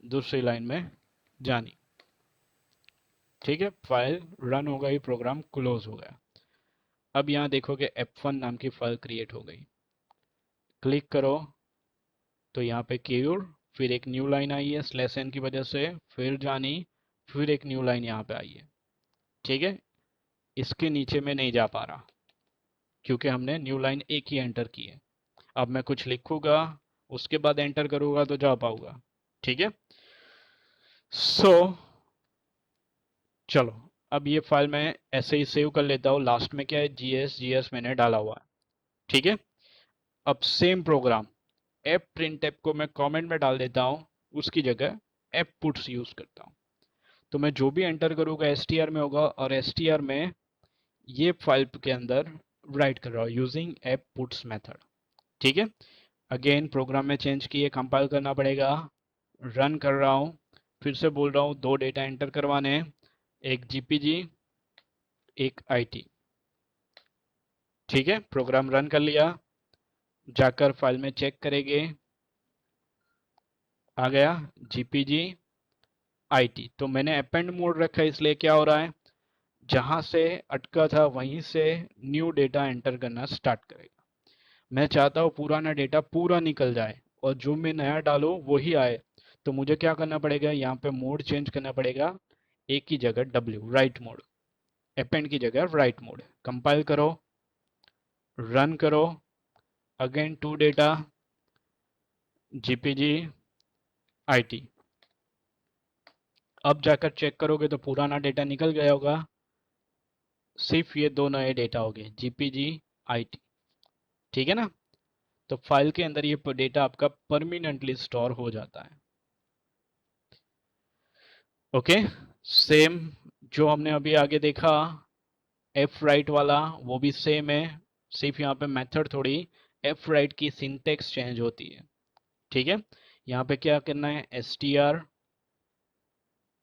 दूसरी लाइन में जानी। ठीक है, फाइल रन हो गई, प्रोग्राम क्लोज हो गया। अब यहाँ देखोगे f1 नाम की फाइल क्रिएट हो गई। क्लिक करो तो यहाँ पे केयूर, फिर एक न्यू लाइन आई है स्लैश एन की वजह से, फिर जानी, फिर एक न्यू लाइन यहाँ पे आई है। ठीक है, इसके नीचे में नहीं जा पा रहा क्योंकि हमने न्यू लाइन एक ही एंटर की है। अब मैं कुछ लिखूंगा, उसके बाद एंटर करूंगा तो जा पाऊंगा। ठीक है, सो चलो, अब ये फाइल मैं ऐसे ही सेव कर लेता हूँ। लास्ट में क्या है, जीएस, जीएस मैंने डाला हुआ है। ठीक है, अब same programme app print app को मैं कमेंट में डाल देता हूँ, उसकी जगह एप पुट्स यूज करता हूँ। तो मैं जो भी एंटर करूंगा एसटीआर में होगा, और एसटीआर में ये फाइल के अंदर राइट कर रहा हूँ यूजिंग एप पुट्स मेथड। ठीक है, अगेन प्रोग्राम में चेंज किए, कंपाइल करना पड़ेगा, रन कर रहा हूँ, फिर से बोल रहा हूँ दो डेटा एंटर करवाने हैं, एक जीपीजी, एक आईटी। ठीक है, प्रोग्राम रन कर लिया, जाकर फाइल में चेक करेंगे, आ गया जीपीजी आईटी। तो मैंने अपेंड मोड रखा है, इसलिए क्या हो रहा है, जहां से अटका था वहीं से न्यू डेटा एंटर करना स्टार्ट करेगा। मैं चाहता हूँ पुराना डेटा पूरा निकल जाए और जो मैं नया डालूँ वही आए। तो मुझे क्या करना पड़ेगा, यहाँ पे मोड चेंज करना पड़ेगा, एक की जगह डब्ल्यू, राइट मोड, अपेंड की जगह राइट मोड। कंपाइल करो, रन करो, अगेन टू डेटा, जीपीजी आईटी। अब जाकर चेक करोगे तो पुराना डेटा निकल गया होगा, सिर्फ ये दो नए डेटा हो गए, जीपीजी आईटी। ठीक है ना, तो फाइल के अंदर ये डेटा आपका परमानेंटली स्टोर हो जाता है। ओके, सेम जो हमने अभी आगे देखा एफ राइट वाला, वो भी सेम है, सिर्फ यहाँ पे मेथड थोड़ी एफ राइट की सिंटेक्स चेंज होती है। ठीक है, यहाँ पे क्या करना है, एस टी आर।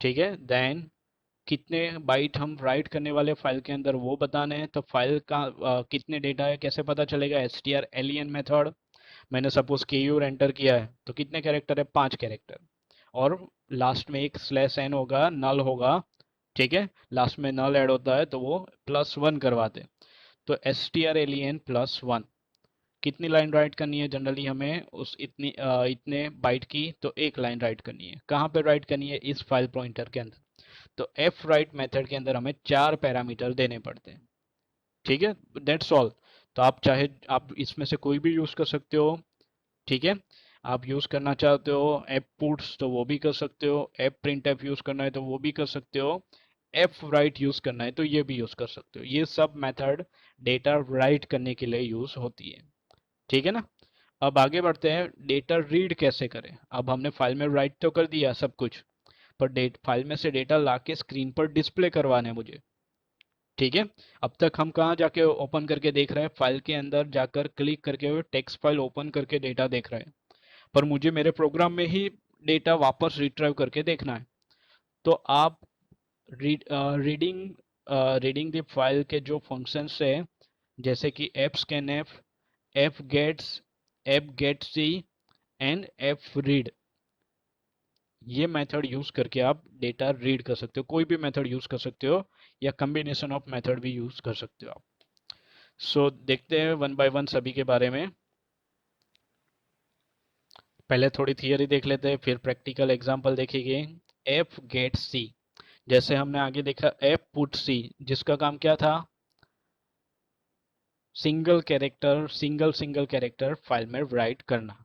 ठीक है, देन कितने बाइट हम राइट करने वाले फाइल के अंदर वो बताने हैं। तो फाइल का कितने डेटा है कैसे पता चलेगा, S T R alien method. मैंने सपोज के यूर एंटर किया है तो कितने कैरेक्टर है, 5 कैरेक्टर, और लास्ट में एक स्लैश एन होगा, नल होगा। ठीक है, लास्ट में नल ऐड होता है तो वो +1 करवाते। तो एस टी आर एलियन +1, कितनी लाइन राइट करनी है, जनरली हमें उस इतने बाइट की, तो एक लाइन राइट करनी है। कहाँ पे राइट करनी है, इस फाइल पॉइंटर के अंदर। तो एफ राइट मेथड के अंदर हमें 4 पैरामीटर देने पड़ते हैं। ठीक है, दैट्स ऑल। तो आप चाहे आप इसमें से कोई भी यूज कर सकते हो। ठीक है, आप यूज करना चाहते हो एप पुट्स तो वो भी कर सकते हो, एप प्रिंट एप यूज करना है तो वो भी कर सकते हो, एफ राइट यूज करना है तो ये भी यूज कर सकते हो। ये सब मेथड डेटा राइट करने के लिए यूज होती है। ठीक है ना, अब आगे बढ़ते हैं, डेटा रीड कैसे करें। अब हमने फाइल में राइट तो कर दिया सब कुछ, पर डेट फाइल में से डेटा लाके स्क्रीन पर डिस्प्ले करवाना है मुझे। ठीक है, अब तक हम कहाँ जाके ओपन करके देख रहे हैं, फाइल के अंदर जाकर क्लिक करके वो टेक्स्ट फाइल ओपन करके डेटा देख रहे हैं, पर मुझे मेरे प्रोग्राम में ही डेटा वापस रिट्राइव करके देखना है। तो आप रीडिंग रीडिंग द फाइल के जो फंक्शंस है, जैसे कि f scan f gets, f get c and f read, ये मेथड यूज करके आप डेटा रीड कर सकते हो। कोई भी मेथड यूज कर सकते हो, या कॉम्बिनेशन ऑफ मेथड भी यूज कर सकते हो आप। सो देखते हैं वन बाय वन सभी के बारे में। पहले थोड़ी थियरी देख लेते हैं, फिर प्रैक्टिकल एग्जांपल देखेंगे। एफ गेट सी, जैसे हमने आगे देखा एफ पुट सी, जिसका काम क्या था, सिंगल कैरेक्टर फाइल में राइट करना।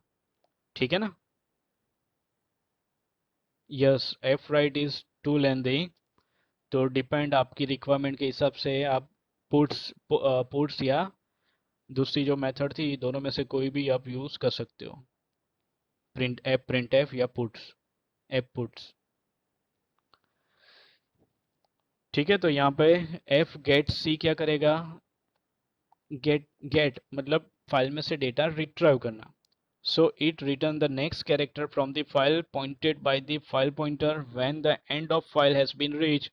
ठीक है ना। Yes, f write is too lengthy, तो डिपेंड आपकी रिक्वायरमेंट के हिसाब से आप पुट्स या दूसरी जो मेथड थी, दोनों में से कोई भी आप यूज कर सकते हो। प्रिंट एफ या पुट्स, एफ पुट्स। ठीक है, तो यहाँ पे एफ गेट सी क्या करेगा, गेट मतलब फाइल में से डेटा रिट्राइव करना। So it return the next character from the file pointed by the file pointer when the end of file has been reached.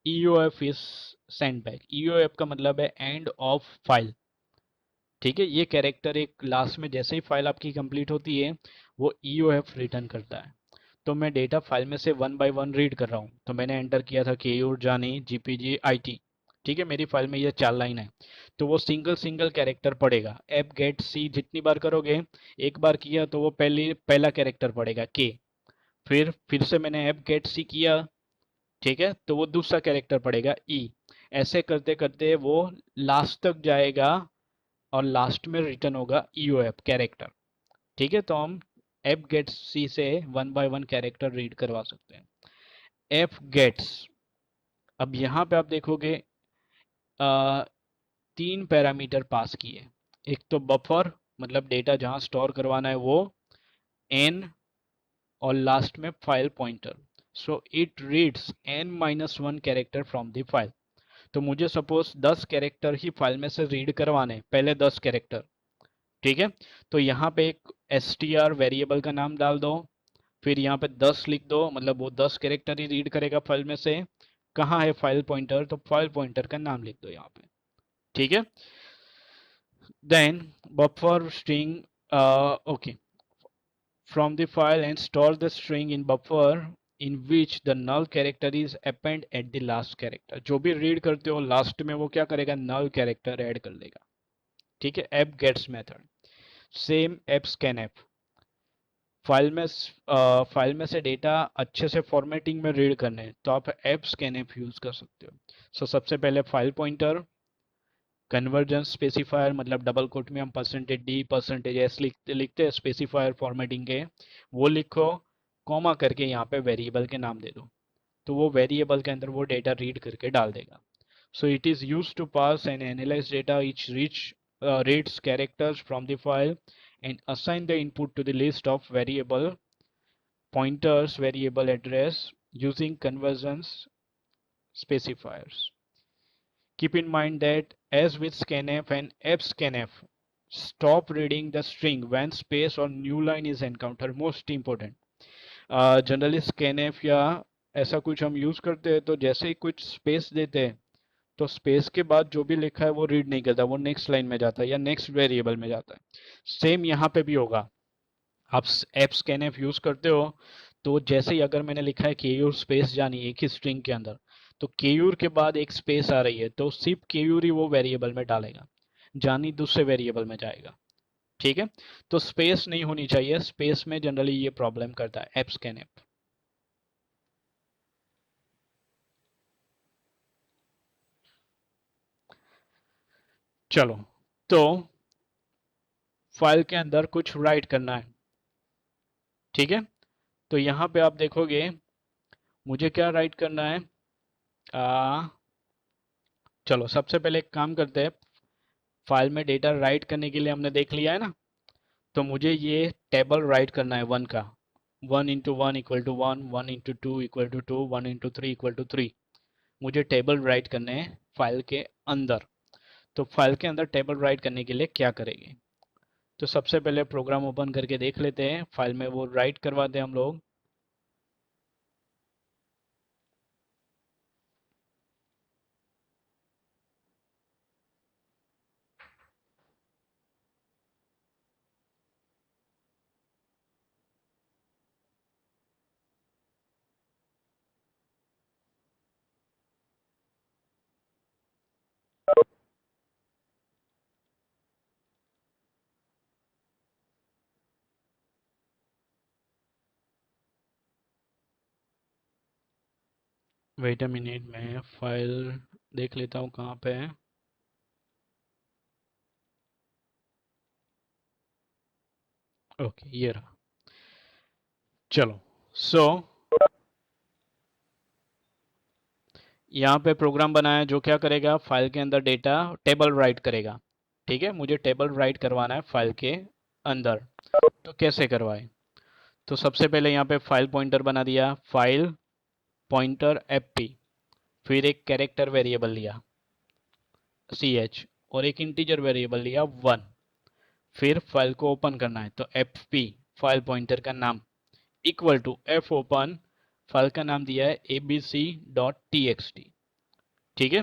EOF is sent back. EOF का मतलब है end of file। ठीक है, ये character एक last में जैसे ही file आपकी कंप्लीट होती है, वो EOF रिटर्न करता है। तो मैं डेटा फाइल में से वन बाय वन रीड कर रहा हूँ, तो मैंने एंटर किया था केयूर जानी जीपीजी आईटी। ठीक है, मेरी फाइल में ये 4 लाइन है, तो वो सिंगल सिंगल कैरेक्टर पढ़ेगा। एप गेट सी जितनी बार करोगे, एक बार किया तो वो पहला कैरेक्टर पढ़ेगा के, फिर से मैंने एप गेट सी किया, ठीक है, तो वो दूसरा कैरेक्टर पढ़ेगा ई। ऐसे करते करते वो लास्ट तक जाएगा, और लास्ट में रिटर्न होगा ईओएफ कैरेक्टर। ठीक है, तो हम एफ गेट्स सी से one by one character read करवा सकते हैं। एफ गेट्स, अब यहाँ पे आप देखोगे 3 पैरामीटर पास किए। एक तो बफर, मतलब डेटा जहाँ स्टोर करवाना है वो, एन, और लास्ट में file pointer. So it reads n-1 character from the file. तो मुझे सपोज 10 कैरेक्टर ही फाइल में से रीड करवाने, पहले 10 कैरेक्टर। ठीक है, तो यहाँ पे एक str वेरिएबल का नाम डाल दो, फिर यहाँ पे 10 लिख दो, मतलब वो 10 कैरेक्टर ही रीड करेगा फाइल में से। कहाँ है फाइल पॉइंटर, तो फाइल पॉइंटर का नाम लिख दो यहाँ पे। ठीक है, then buffer string, okay, from the file and store the string in buffer in which the null character is append at the last character। जो भी रीड करते हो लास्ट में वो क्या करेगा, नल कैरेक्टर ऐड कर देगा। ठीक है, f gets method same f scan f, file में से डेटा अच्छे से फॉर्मेटिंग में रीड करने हैं, तो आप एप स्कैन एप यूज कर सकते हो। सो सबसे पहले फाइल पॉइंटर, कन्वर्जन स्पेसिफायर, मतलब डबल कोट में हम %d %s लिखते हैं स्पेसिफायर फॉर्मेटिंग के, वो लिखो, कॉमा करके यहाँ पे वेरिएबल के नाम दे दो, तो वो वेरिएबल के अंदर वो डेटा रीड करके डाल देगा। So it is use to parse and analyse data each reads characters from the file and assign the input to the list of variable pointers, variable address using conversions specifiers. Keep in mind that as with scanf and fscanf, stop reading the string when space or new line is encountered, most important। Generally scanf या ऐसा कुछ हम use करते हैं, तो जैसे ही कुछ space देते हैं, तो स्पेस के बाद जो भी लिखा है वो रीड नहीं करता, वो नेक्स्ट लाइन में जाता है या नेक्स्ट वेरिएबल में जाता है। सेम यहाँ पे भी होगा, आप एप स्कैन यूज करते हो, तो जैसे ही अगर मैंने लिखा है केयूर स्पेस जानी एक ही स्ट्रिंग के अंदर, तो केयूर के बाद एक स्पेस आ रही है, तो सिर्फ केयूर ही वो वेरिएबल में डालेगा, जानी दूसरे वेरिएबल में जाएगा। ठीक है, तो स्पेस नहीं होनी चाहिए, स्पेस में जनरली ये प्रॉब्लम करता है एप स्कैन एप। चलो, तो फाइल के अंदर कुछ राइट करना है। ठीक है, तो यहाँ पे आप देखोगे मुझे क्या राइट करना है। आ, चलो सबसे पहले एक काम करते हैं, फाइल में डेटा राइट करने के लिए हमने देख लिया है ना, तो मुझे ये टेबल राइट करना है वन का, 1 × 1 = 1, 1 × 2 = 2, 1 × 3 = 3। मुझे टेबल राइट करने हैं फाइल के अंदर। तो फाइल के अंदर टेबल राइट करने के लिए क्या करेंगे? तो सबसे पहले प्रोग्राम ओपन करके देख लेते हैं, फाइल में वो राइट करवाते हैं हम लोग। वेट अ मिनट, मैं फाइल देख लेता हूँ कहाँ पे है। ओके, ये रहा। चलो, सो यहाँ पे प्रोग्राम बनाया जो क्या करेगा, फाइल के अंदर डेटा टेबल राइट करेगा। ठीक है, मुझे टेबल राइट करवाना है फाइल के अंदर। तो कैसे करवाए? तो सबसे पहले यहाँ पे फाइल पॉइंटर बना दिया, फाइल पॉइंटर fp, फिर एक कैरेक्टर वेरिएबल लिया ch, और एक इंटीजर वेरिएबल लिया 1। फिर फाइल को ओपन करना है, तो fp फाइल पॉइंटर का नाम equal to f open, file का नाम दिया है abc.txt। ठीक है,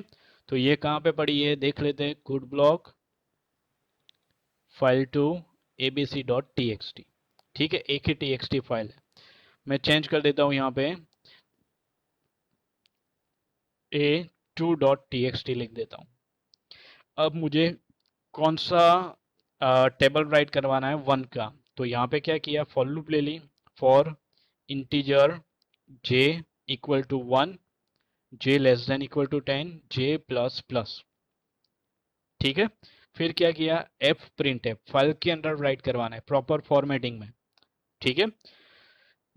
तो ये कहाँ पे पड़ी है देख लेते हैं, good block file to abc.txt। ठीक है, एक ही txt फाइल है। मैं चेंज कर देता हूँ यहाँ पे a2.txt लिख देता हूँ। अब मुझे कौन सा टेबल राइट करवाना है, वन का। तो यहाँ पे क्या किया, फॉर लूप ले ली, for integer j equal to 1, j less than equal to 10, j plus plus. ठीक है, फिर क्या किया, f प्रिंट f फाइल के अंदर राइट करवाना है प्रॉपर फॉर्मेटिंग में। ठीक है,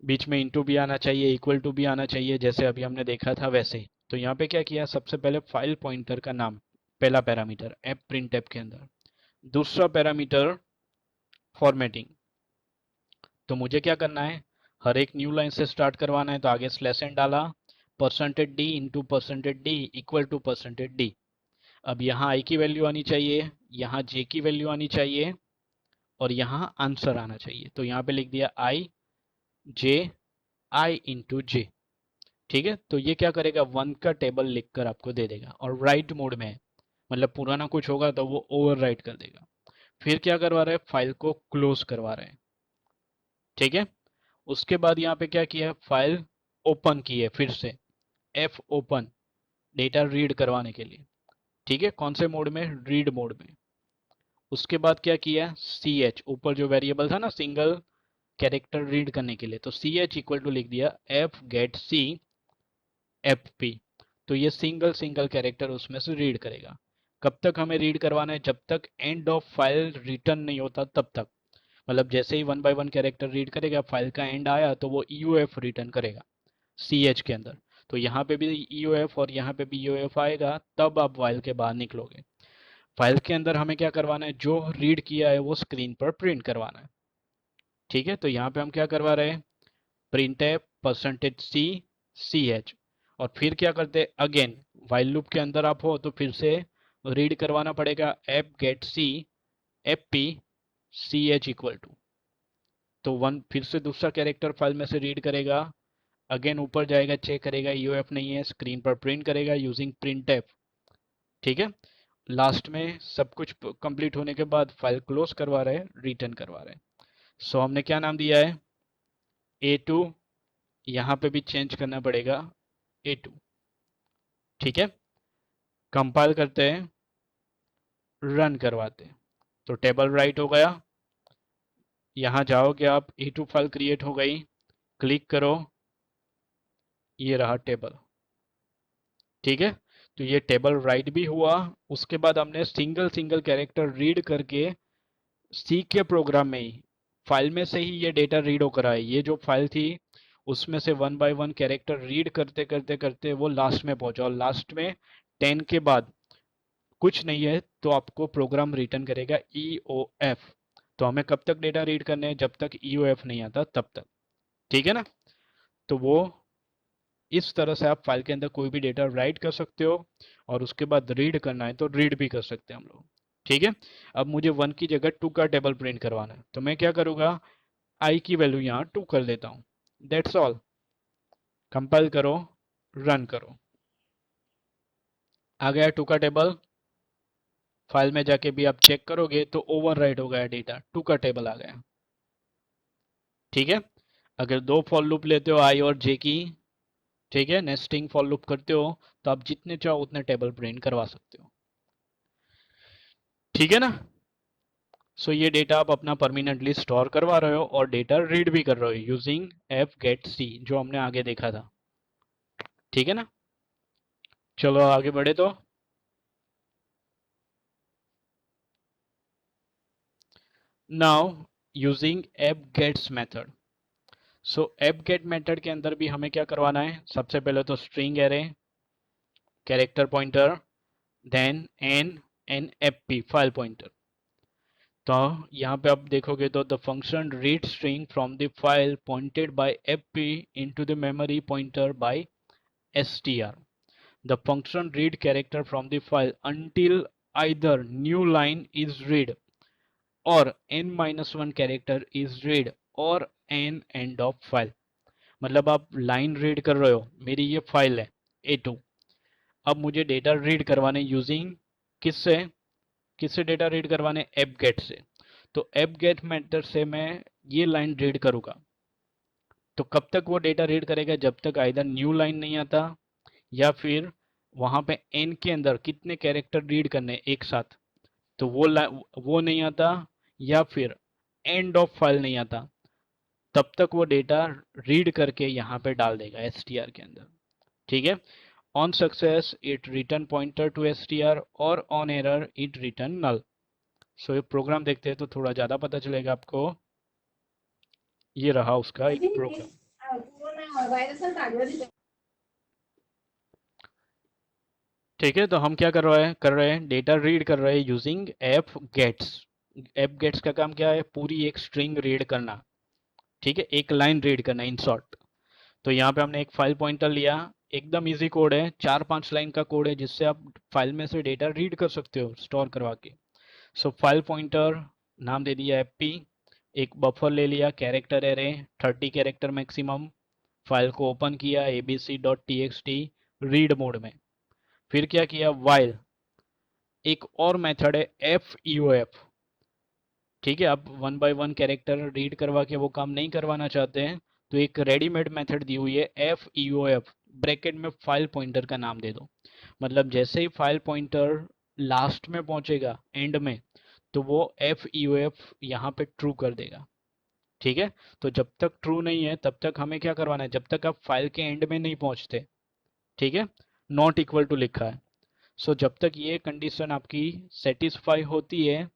बीच में इंटू भी आना चाहिए, इक्वल टू भी आना चाहिए, जैसे अभी हमने देखा था वैसे ही। तो यहाँ पे क्या किया, सबसे पहले फाइल पॉइंटर का नाम पहला पैरामीटर f प्रिंट f के अंदर, दूसरा पैरामीटर फॉर्मेटिंग। तो मुझे क्या करना है, हर एक न्यू लाइन से स्टार्ट करवाना है, तो आगे स्लैश एन डाला, %d into %d equal to %d। अब यहाँ आई की वैल्यू आनी चाहिए, यहाँ जे की वैल्यू आनी चाहिए, और यहाँ आंसर आना चाहिए। तो यहाँ पे लिख दिया आई इंटू जे। ठीक है, तो ये क्या करेगा, वन का टेबल लिखकर आपको दे देगा, और राइट मोड में है, मतलब पुराना कुछ होगा तो वो ओवर राइट कर देगा। फिर क्या करवा रहे हैं, फाइल को क्लोज करवा रहे हैं। ठीक है, उसके बाद यहाँ पे क्या किया, फाइल ओपन की है फिर से, एफ ओपन, डेटा रीड करवाने के लिए। ठीक है, कौन से मोड में, रीड मोड में। उसके बाद क्या किया, सी एच, ऊपर जो वेरिएबल था ना सिंगल कैरेक्टर रीड करने के लिए, तो सी एच इक्वल टू लिख दिया f get c f p. तो ये सिंगल सिंगल कैरेक्टर उसमें से रीड करेगा। कब तक हमें रीड करवाना है, जब तक एंड ऑफ फाइल रिटर्न नहीं होता तब तक। मतलब जैसे ही 1 बाय 1 कैरेक्टर रीड करेगा, फाइल का एंड आया तो वो ईओएफ रिटर्न करेगा सी एच के अंदर। तो यहाँ पे भी ईओएफ और यहाँ पे भी ईओएफ आएगा, तब आप फाइल के बाहर निकलोगे। फाइल के अंदर हमें क्या करवाना है, जो रीड किया है वो स्क्रीन पर प्रिंट करवाना है। ठीक है, तो यहाँ पे हम क्या करवा रहे हैं, प्रिंट है %c सी एच, और फिर क्या करते हैं, अगेन वाइल लूप के अंदर आप हो तो फिर से रीड करवाना पड़ेगा, f get c f p c H equal to. तो वन फिर से दूसरा कैरेक्टर फाइल में से रीड करेगा, अगेन ऊपर जाएगा, चेक करेगा यूएफ नहीं है, स्क्रीन पर प्रिंट करेगा यूजिंग प्रिंट एफ। ठीक है, लास्ट में सब कुछ कंप्लीट होने के बाद फाइल क्लोज करवा रहे हैं, रिटर्न करवा रहे हैं। सो हमने क्या नाम दिया है, A2, यहाँ पे भी चेंज करना पड़ेगा A2। ठीक है, कंपाइल करते हैं, रन करवाते हैं, तो टेबल राइट हो गया। यहाँ जाओगे आप, A2 फाइल क्रिएट हो गई, क्लिक करो, ये रहा टेबल। ठीक है, तो ये टेबल राइट भी हुआ। उसके बाद हमने सिंगल सिंगल कैरेक्टर रीड करके सी के प्रोग्राम में ही, फाइल में से ही ये डेटा रीड होकर आए। ये जो फाइल थी उसमें से 1 बाय 1 कैरेक्टर रीड करते करते करते वो लास्ट में पहुंचा, और लास्ट में 10 के बाद कुछ नहीं है तो आपको प्रोग्राम रिटर्न करेगा ई ओ एफ। तो हमें कब तक डेटा रीड करने हैं, जब तक EOF नहीं आता तब तक, ठीक है ना। तो वो इस तरह से आप फाइल के अंदर कोई भी डेटा राइट कर सकते हो, और उसके बाद रीड करना है तो रीड भी कर सकते हैं हम लोग, ठीक है। अब मुझे 1 की जगह 2 का टेबल प्रिंट करवाना है, तो मैं क्या करूँगा, आई की वैल्यू यहाँ 2 कर देता हूँ, दैट्स ऑल। कंपाइल करो, रन करो, आ गया 2 का टेबल। फाइल में जाके भी आप चेक करोगे तो ओवरराइट हो गया डेटा, 2 का टेबल आ गया, ठीक है। अगर 2 फॉर लूप लेते हो आई और जे की, ठीक है, नेस्टिंग फॉर लूप करते हो, तो आप जितने चाहो उतने टेबल प्रिंट करवा सकते हो, ठीक है ना। सो ये डेटा आप अपना परमानेंटली स्टोर करवा रहे हो और डेटा रीड भी कर रहे हो यूजिंग एफ गेट सी, जो हमने आगे देखा था, ठीक है ना। चलो आगे बढ़े तो, now using F gets method. So F get method के अंदर भी हमें क्या करवाना है, सबसे पहले तो string array, character pointer, then n fp file pointer. तो यहाँ पे आप देखोगे तो the function read string from the file pointed by fp into the memory pointer by str. The function read character from the file until either new line is read or n-1 character is read or n end of file. मतलब आप line read कर रहे हो, मेरी ये file है A2, अब मुझे डेटा रीड करवाने यूजिंग किससे, किससे डेटा रीड करवाने, एप गेट से। तो एप गेट मेथड से मैं ये लाइन रीड करूंगा, तो कब तक वो डेटा रीड करेगा, जब तक आइदर न्यू लाइन नहीं आता, या फिर वहां पे एन के अंदर कितने कैरेक्टर रीड करने एक साथ, तो वो नहीं आता, या फिर एंड ऑफ फाइल नहीं आता, तब तक वो डेटा रीड करके यहाँ पे डाल देगा str के अंदर, ठीक है। On success it return pointer to str, और on error it return null. So ये प्रोग्राम देखते हैं तो थोड़ा ज़्यादा पता चलेगा आपको। ये रहा उसका एक प्रोग्राम, ठीक है। तो हम क्या कर रहे हैं डेटा रीड कर रहे हैं using f gets. F gets का काम क्या है, पूरी एक स्ट्रिंग रीड करना, ठीक है, एक लाइन रीड करना इन शॉर्ट। तो यहाँ पे हमने एक फाइल पॉइंटर लिया, एकदम इजी कोड है, 4-5 लाइन का कोड है, जिससे आप फाइल में से डेटा रीड कर सकते हो स्टोर करवा के। सो फाइल पॉइंटर नाम दे दिया एफपी, एक बफर ले लिया, character array 30 character maximum, file को ओपन किया abc.txt रीड मोड में। फिर क्या किया, वाइल, एक और मेथड है एफ EOF, ठीक है। आप 1 by 1 कैरेक्टर रीड करवा के वो काम नहीं करवाना चाहते हैं, तो एक रेडीमेड मेथड दी हुई है एफ EOF, ब्रैकेट में फाइल पॉइंटर का नाम दे दो। मतलब जैसे ही फाइल पॉइंटर लास्ट में पहुंचेगा एंड में, तो वो एफ EOF यहाँ पे ट्रू कर देगा, ठीक है। तो जब तक ट्रू नहीं है तब तक हमें क्या करवाना है, जब तक आप फाइल के एंड में नहीं पहुंचते, ठीक है, नॉट इक्वल टू लिखा है। सो जब तक ये कंडीशन आपकी सेटिस्फाई होती है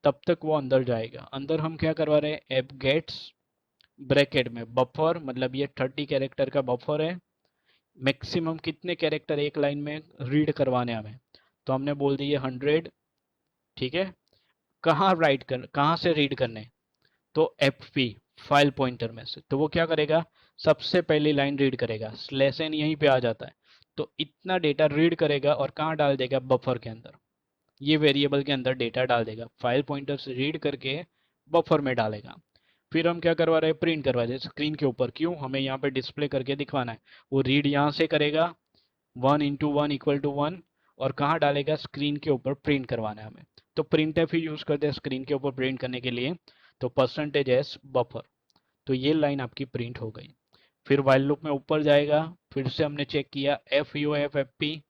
तब तक वो अंदर जाएगा। अंदर हम क्या करवा रहे हैं, एप गेट्स ब्रैकेट में बफर, मतलब ये 30 कैरेक्टर का बफर है, मैक्सिमम कितने कैरेक्टर एक लाइन में रीड करवाने हमें, तो हमने बोल दिए 100, ठीक है। कहाँ से रीड करने, तो एफपी फाइल पॉइंटर में से, तो वो क्या करेगा, सबसे पहली लाइन रीड करेगा, स्लैश एन यहीं पे आ जाता है, तो इतना डेटा रीड करेगा और कहाँ डाल देगा, बफर के अंदर, ये वेरिएबल के अंदर डेटा डाल देगा, फाइल पॉइंटर से रीड करके बफर में डालेगा। फिर हम क्या करवा रहे हैं, प्रिंट करवा रहे हैं स्क्रीन के ऊपर, क्यों, हमें यहाँ पे डिस्प्ले करके दिखवाना है। वो रीड यहाँ से करेगा 1 × 1 = 1, और कहाँ डालेगा, स्क्रीन के ऊपर प्रिंट करवाना है हमें। तो प्रिंट एफ ही यूज करते हैं स्क्रीन के ऊपर प्रिंट करने के लिए। तो %s बफर, तो ये लाइन आपकी प्रिंट हो गई। फिर वाइल लूप में ऊपर जाएगा, फिर से हमने चेक किया FUF FP,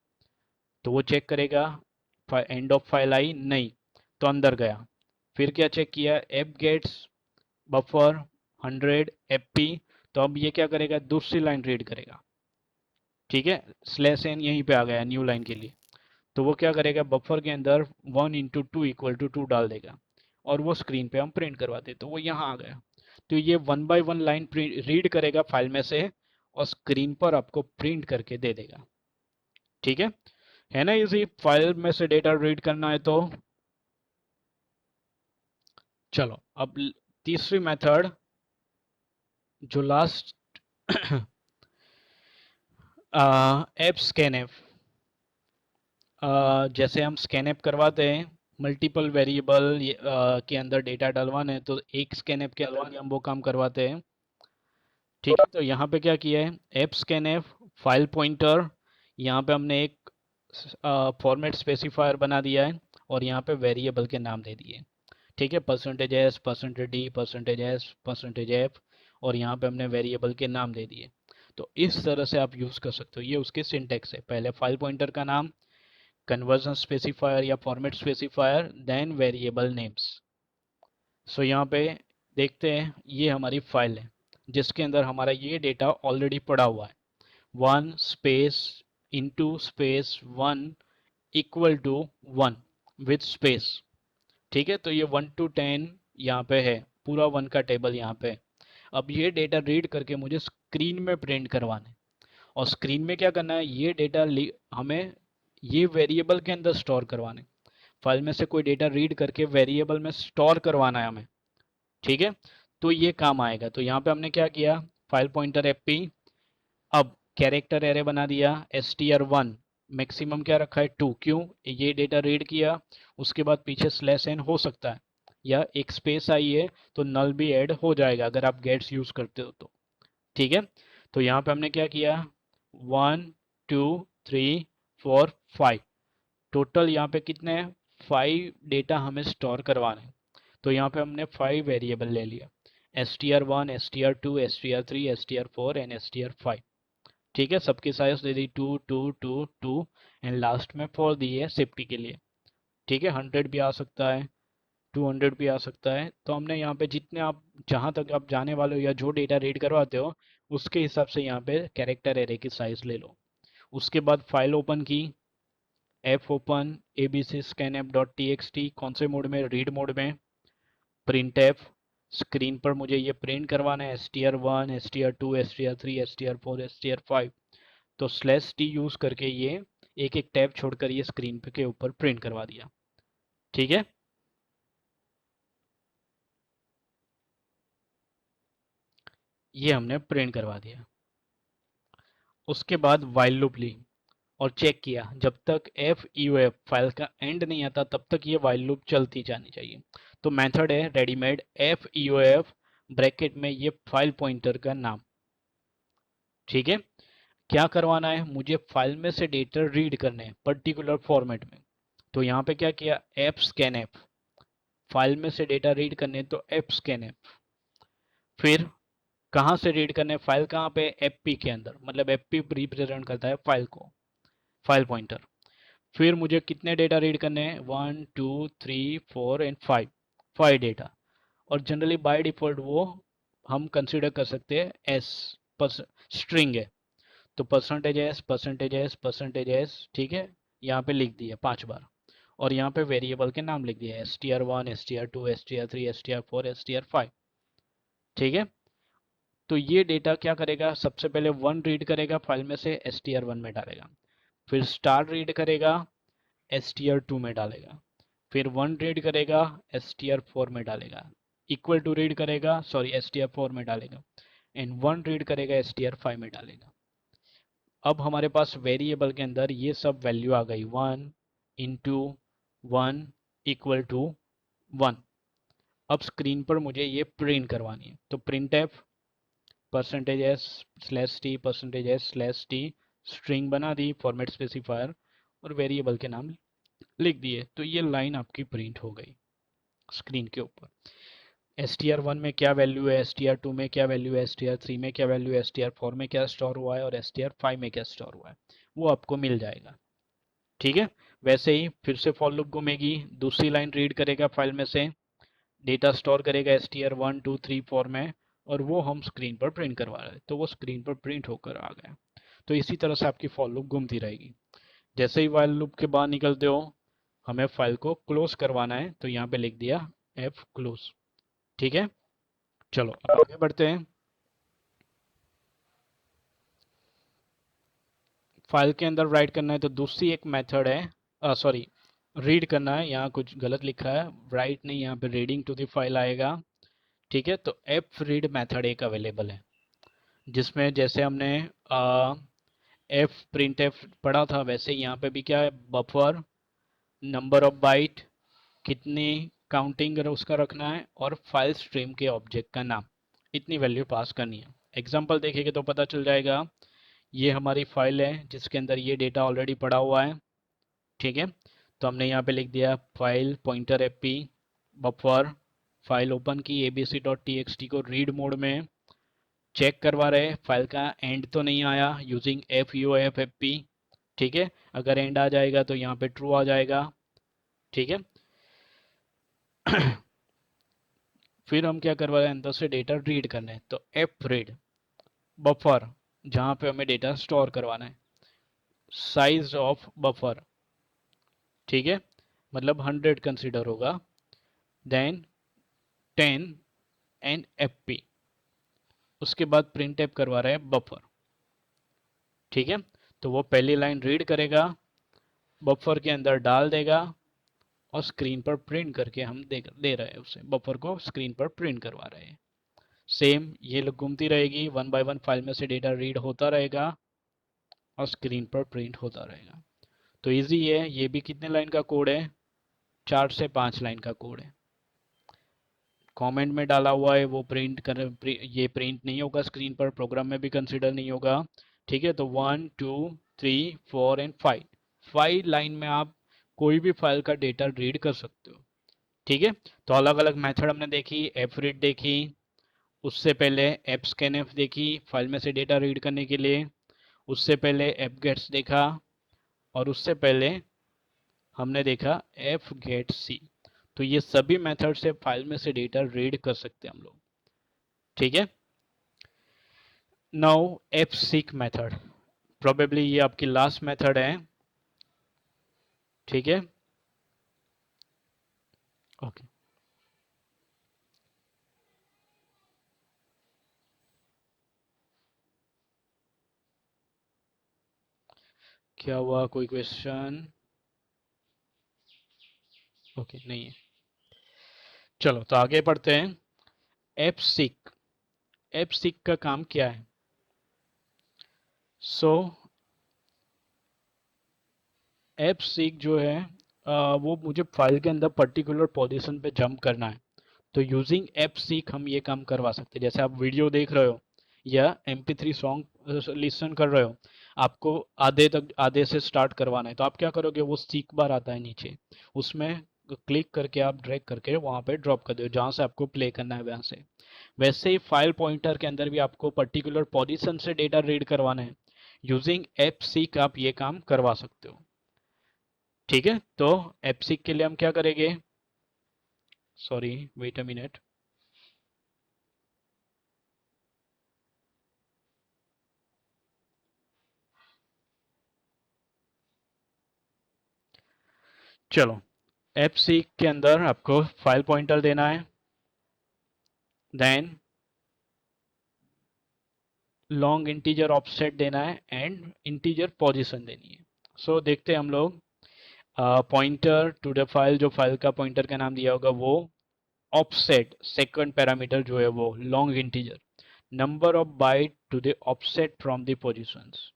तो वो चेक करेगा एंड ऑफ फाइल आई नहीं, तो अंदर गया। फिर क्या चेक किया, एप गेट्स बफर 100 FP, तो अब ये क्या करेगा, दूसरी लाइन रीड करेगा, ठीक है, स्लैश एन यहीं पे आ गया न्यू लाइन के लिए, तो वो क्या करेगा, बफर के अंदर 1 × 2 = 2 डाल देगा, और वो स्क्रीन पे हम प्रिंट करवाते, तो वो यहाँ आ गया। तो ये 1 by 1 लाइन रीड करेगा फाइल में से, और स्क्रीन पर आपको प्रिंट करके दे देगा, ठीक है ना। इसी फाइल में से डेटा रीड करना है तो चलो अब तीसरी मेथड जो लास्ट एप स्कैनएफ। जैसे हम स्कैनएफ करवाते हैं मल्टीपल वेरिएबल के अंदर डेटा डलवाना है तो एक स्कैनएफ के अंदर भी हम वो काम करवाते हैं। ठीक है, तो यहाँ पे क्या किया है, एप स्कैनएफ फाइल पॉइंटर, यहाँ पे हमने एक फॉर्मेट स्पेसिफायर बना दिया है और यहाँ पे वेरिएबल के नाम दे दिए। ठीक है, percentage S, percentage D, percentage S, percentage F, और यहाँ पे हमने वेरिएबल के नाम दे दिए। तो इस तरह से आप यूज़ कर सकते हो, ये उसके सिंटेक्स है, पहले फाइल पॉइंटर का नाम, कन्वर्जन स्पेसिफायर या format specifier, then variable names. So यहाँ पे देखते हैं, ये हमारी फाइल है जिसके अंदर हमारा ये डेटा ऑलरेडी पड़ा हुआ है, 1 space into space 1 equal to 1 with space. ठीक है, तो ये 1 to 10 यहाँ पे है, पूरा 1 का टेबल यहाँ पे है। अब ये डेटा रीड करके मुझे स्क्रीन में प्रिंट करवाना है, और स्क्रीन में क्या करना है, ये डेटा हमें ये वेरिएबल के अंदर स्टोर करवाना है। फाइल में से कोई डेटा रीड करके वेरिएबल में स्टोर करवाना है हमें। ठीक है, तो ये काम आएगा। तो यहाँ पे हमने क्या किया, फाइल पॉइंटर एफ, अब कैरेक्टर एरे बना दिया str1, मैक्सिमम क्या रखा है 2, क्यों, ये डेटा रीड किया, उसके बाद पीछे स्लैश एन हो सकता है या एक स्पेस आई है तो नल भी ऐड हो जाएगा अगर आप गेट्स यूज करते हो तो। ठीक है, तो यहाँ पे हमने क्या किया, 1 2 3 4 5, टोटल यहाँ पे कितने हैं, 5 डेटा हमें स्टोर करवाना है। तो यहाँ पे हमने 5 वेरिएबल ले लिया, str1, str2, str3, str4 and str5। ठीक है, सबकी size they the 2 2 2 2, and last में 4 दी है सेफ्टी के लिए। ठीक है, 100 भी आ सकता है, 200 भी आ सकता है। तो हमने यहाँ पे जितने आप जहाँ तक आप जाने वाले हो या जो डेटा रीड करवाते हो उसके हिसाब से यहाँ पे कैरेक्टर एरे की साइज ले लो। उसके बाद फाइल ओपन की, F open abc scanf dot txt, कौन से मोड में, रीड मोड में, प्रिंट एफ, स्क्रीन पर मुझे ये प्रिंट करवाना है str1, str2, str3, str4, str5। तो स्लैश टी यूज करके ये एक एक टैब छोड़कर ये स्क्रीन पे के ऊपर प्रिंट करवा दिया। ठीक है, ये हमने प्रिंट करवा दिया। उसके बाद वाइल लूप ली और चेक किया, जब तक एफ यू एफ फाइल का एंड नहीं आता तब तक ये वाइल लूप चलती जानी चाहिए। तो मेथड है readymade F U F, bracket में ये फाइल पॉइंटर का नाम। ठीक है, क्या करवाना है, मुझे फाइल में से डेटा रीड करने हैं पर्टिकुलर फॉर्मेट में। तो यहाँ पे क्या किया, एफ स्कैन एफ, फाइल में से डेटा रीड करने तो एफ स्कैन एफ। फिर कहाँ से रीड करने, फाइल कहाँ पे, एफपी के अंदर, मतलब एफपी रिप्रेजेंट करता है फाइल को, फाइल पॉइंटर। फिर मुझे कितने डेटा रीड करने हैं, 1 2 3 4 एंड 5, 5 डेटा। और जनरली बाय डिफॉल्ट वो हम कंसिडर कर सकते हैं एस, स्ट्रिंग है, तो percentage S, percentage S, percentage S. ठीक है, यहाँ पे लिख दिया 5 बार, और यहाँ पे वेरिएबल के नाम लिख दिया str1, str2, str3, str4, str5। ठीक है, तो ये डेटा क्या करेगा, सबसे पहले 1 रीड करेगा फाइल में से, str1 में डालेगा, फिर स्टार रीड करेगा, str2 में डालेगा, फिर 1 रीड करेगा, str4 में डालेगा, इक्वल टू रीड करेगा, सॉरी str4 में डालेगा, एंड 1 रीड करेगा, str5 में डालेगा। अब हमारे पास वेरिएबल के अंदर ये सब वैल्यू आ गई, 1 × 1 इक्वल टू 1। अब स्क्रीन पर मुझे ये प्रिंट करवानी है, तो print f percentage S slash T, percentage S slash T, string बना दी फॉर्मेट स्पेसिफायर, और वेरिएबल के नाम लिख दिए। तो ये लाइन आपकी प्रिंट हो गई स्क्रीन के ऊपर। str1 में क्या वैल्यू है, str2 में क्या वैल्यू है, str3 में क्या वैल्यू है, str4 में क्या स्टोर हुआ है, और str5 में क्या स्टोर हुआ है, वो आपको मिल जाएगा। ठीक है, वैसे ही फिर से फॉर लूप घूमेगी, दूसरी लाइन रीड करेगा फाइल में से, डेटा स्टोर करेगा str1 2 3 4 में, और वो हम स्क्रीन पर प्रिंट करवा रहे हैं, तो वो स्क्रीन पर प्रिंट होकर आ गया। तो इसी तरह से आपकी फॉर लूप घूमती रहेगी। जैसे ही वाइल लूप के बाहर निकलते हो हमें फाइल को क्लोज करवाना है, तो यहाँ पे लिख दिया एफ क्लोज। ठीक है, चलो अब आगे बढ़ते हैं। फाइल के अंदर राइट करना है तो दूसरी एक मेथड है, सॉरी, रीड करना है, यहाँ कुछ गलत लिखा है, राइट नहीं, यहाँ पे रीडिंग टू द फाइल आएगा। ठीक है, तो एफ रीड मेथड एक अवेलेबल है, जिसमें जैसे हमने एफ प्रिंट एफ पढ़ा था, वैसे यहाँ पे भी क्या है, बफर, नंबर ऑफ बाइट, कितनी काउंटिंग उसका रखना है, और फाइल स्ट्रीम के ऑब्जेक्ट का नाम, इतनी वैल्यू पास करनी है। एग्जांपल देखेंगे तो पता चल जाएगा, ये हमारी फाइल है जिसके अंदर ये डेटा ऑलरेडी पड़ा हुआ है। ठीक है, तो हमने यहाँ पे लिख दिया file pointer F P buffer, file open की abc.txt को रीड मोड में, चेक करवा रहे फाइल का एंड तो नहीं आया using F U F F P. ठीक है, अगर एंड आ जाएगा तो यहाँ पे ट्रू आ जाएगा। ठीक है, फिर हम क्या करवा रहे हैं, अंदर से डेटा रीड करना है, तो एफ रीड बफर, जहाँ पे हमें डेटा स्टोर करवाना है, साइज ऑफ बफर, ठीक है, मतलब 100 कंसिडर होगा, देन 10 एंड एफ पी, उसके बाद प्रिंट एप करवा रहे हैं बफर। ठीक है, तो वो पहली लाइन रीड करेगा, बफर के अंदर डाल देगा, और स्क्रीन पर प्रिंट करके हम दे रहे हैं उसे, बफर को स्क्रीन पर प्रिंट करवा रहे हैं। सेम ये लोग घूमती रहेगी, वन बाय वन फाइल में से डेटा रीड होता रहेगा और स्क्रीन पर प्रिंट होता रहेगा। तो इजी है, ये भी कितने लाइन का कोड है, 4 से 5 लाइन का कोड है। कमेंट में डाला हुआ है वो ये प्रिंट नहीं होगा स्क्रीन पर, प्रोग्राम में भी कंसिडर नहीं होगा। ठीक है, तो 1 2 3 4 एंड 5, 5 लाइन में आप कोई भी फाइल का डेटा रीड कर सकते हो। ठीक है, तो अलग अलग मेथड हमने देखी, एफ रीड देखी, उससे पहले एप स्कैन एफ देखी फाइल में से डेटा रीड करने के लिए, उससे पहले एप गेट्स देखा, और उससे पहले हमने देखा एफ गेट सी। तो ये सभी मेथड से फाइल में से डेटा रीड कर सकते हैं हम लोग। ठीक है, now F seek method, probably ये आपकी लास्ट मेथड है। ठीक है, ओके, क्या हुआ, कोई क्वेश्चन? ओके, नहीं है, चलो तो आगे पढ़ते हैं। एफ सीक, एफ सीक का काम क्या है? सो एफ सीक जो है, वो मुझे फाइल के अंदर पर्टिकुलर पोजीशन पे जंप करना है, तो यूजिंग एप सीक हम ये काम करवा सकते हैं। जैसे आप वीडियो देख रहे हो या MP3 सॉन्ग लिसन कर रहे हो, आपको आधे से स्टार्ट करवाना है, तो आप क्या करोगे, वो सीक बार आता है नीचे, उसमें क्लिक करके आप ड्रैग करके वहां पे ड्रॉप कर दो जहां से आपको प्ले करना है वहां से। वैसे ही फाइल पॉइंटर के अंदर भी आपको पर्टिकुलर पोजीशन से डेटा रीड करवाना है, यूजिंग एप सीक आप ये काम करवा सकते हो। ठीक है, तो एप सीक के लिए हम क्या करेंगे, सॉरी वेट अ मिनट, चलो एफ सी के अंदर आपको फाइल पॉइंटर देना है, देन लॉन्ग इंटीजर ऑफसेट देना है, एंड इंटीजर पोजीशन देनी है। सो देखते हैं हम लोग, पॉइंटर टू द फाइल, जो फाइल का पॉइंटर का नाम दिया होगा वो, ऑफसेट सेकंड पैरामीटर जो है वो long integer, number of byte to the offset from the positions.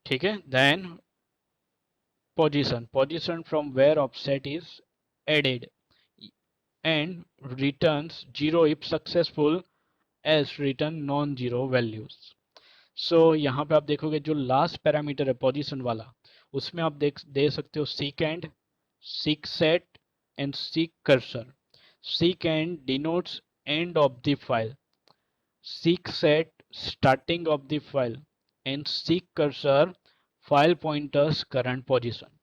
ठीक है, then position from where offset is added, and returns 0 if successful, as return non zero values. So यहाँ पे आप देखोगे जो लास्ट पैरामीटर है पोजीशन वाला, उसमें आप दे सकते हो seek and, seek set and seek cursor. Seek and denotes end of the file, seek set starting of the file, and seek cursor file pointers current position.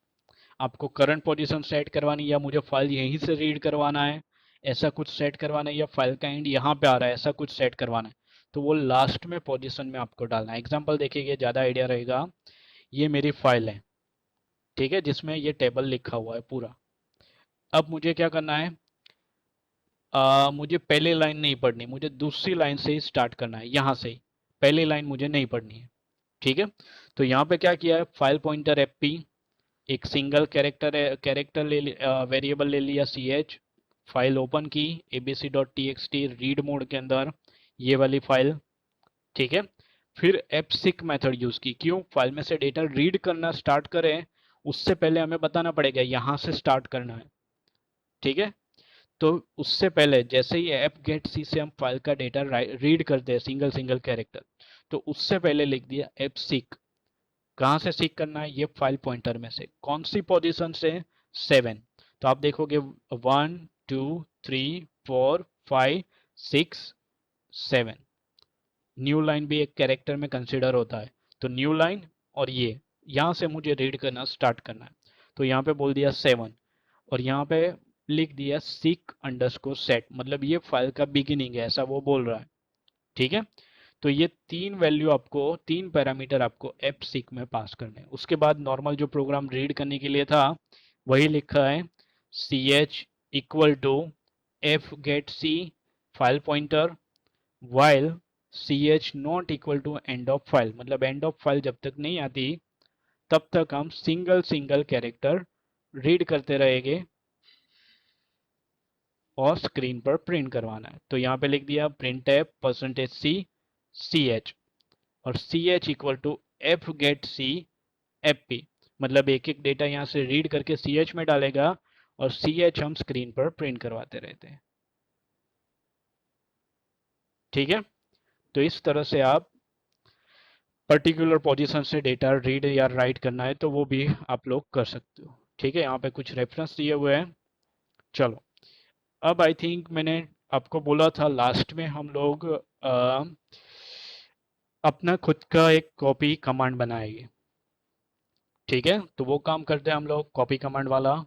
आपको करंट पोजीशन सेट करवानी है, या मुझे फाइल यहीं से read करवाना है ऐसा कुछ सेट करवाना है, या फाइल का एंड यहाँ पे आ रहा है ऐसा कुछ सेट करवाना है, तो वो लास्ट में पोजीशन में आपको डालना है। एग्जांपल देखिए, ज़्यादा आइडिया रहेगा। ये मेरी फाइल है, ठीक है, जिसमें ये टेबल लिखा हुआ है पूरा। अब मुझे क्या करना है, मुझे पहले लाइन नहीं पढ़नी, मुझे दूसरी लाइन से ही स्टार्ट करना है, यहाँ से ही पहली लाइन मुझे नहीं पढ़नी है। ठीक है। तो यहाँ पे क्या किया है, फाइल पॉइंटर एफ पी, एक सिंगल कैरेक्टर वेरिएबल ले लिया सी एच, फाइल ओपन की abc.txt रीड मोड के अंदर, ये वाली फाइल। ठीक है। फिर एपसिक मेथड यूज की, क्यों, फाइल में से डेटा रीड करना स्टार्ट करें उससे पहले हमें बताना पड़ेगा यहाँ से स्टार्ट करना है। ठीक है। तो उससे पहले जैसे ही ऐप गेट सी से हम फाइल का डेटा रीड करते हैं सिंगल सिंगल कैरेक्टर, तो उससे पहले लिख दिया एप सीक। कहाँ से सीक करना है, ये फाइल पॉइंटर में से, कौन सी पोजीशन से, 7। तो आप देखोगे 1 2 3 4 5 6 7, न्यू लाइन भी एक कैरेक्टर में कंसिडर होता है। तो न्यू लाइन और ये यहाँ से मुझे रीड करना स्टार्ट करना है, तो यहाँ पे बोल दिया 7, और यहाँ पे लिख दिया सीक अंडरस्कोर सेट, मतलब ये फाइल का बिगिनिंग है, ऐसा वो बोल रहा है। ठीक है। तो ये तीन वैल्यू आपको, तीन पैरामीटर आपको एप सीक में पास करने हैं। उसके बाद नॉर्मल जो प्रोग्राम रीड करने के लिए था वही लिखा है, c H equal to f get c file pointer, while c h not equal to end of file, मतलब एंड ऑफ फाइल जब तक नहीं आती तब तक हम सिंगल सिंगल कैरेक्टर रीड करते रहेंगे और स्क्रीन पर प्रिंट करवाना है। तो यहाँ पे लिख दिया print f percentage c c h, और C H equal to f get c f p, मतलब एक एक डेटा यहाँ से रीड करके सी एच में डालेगा और सी एच हम स्क्रीन पर प्रिंट करवाते रहते हैं। ठीक है। तो इस तरह से आप पर्टिकुलर पोजीशन से डेटा रीड या राइट करना है तो वो भी आप लोग कर सकते हो। ठीक है। यहाँ पे कुछ रेफरेंस दिए हुए हैं। चलो, अब आई थिंक मैंने आपको बोला था लास्ट में हम लोग अपना खुद का एक कॉपी कमांड बनाएंगे। ठीक है। तो वो काम करते हैं हम लोग कॉपी कमांड वाला।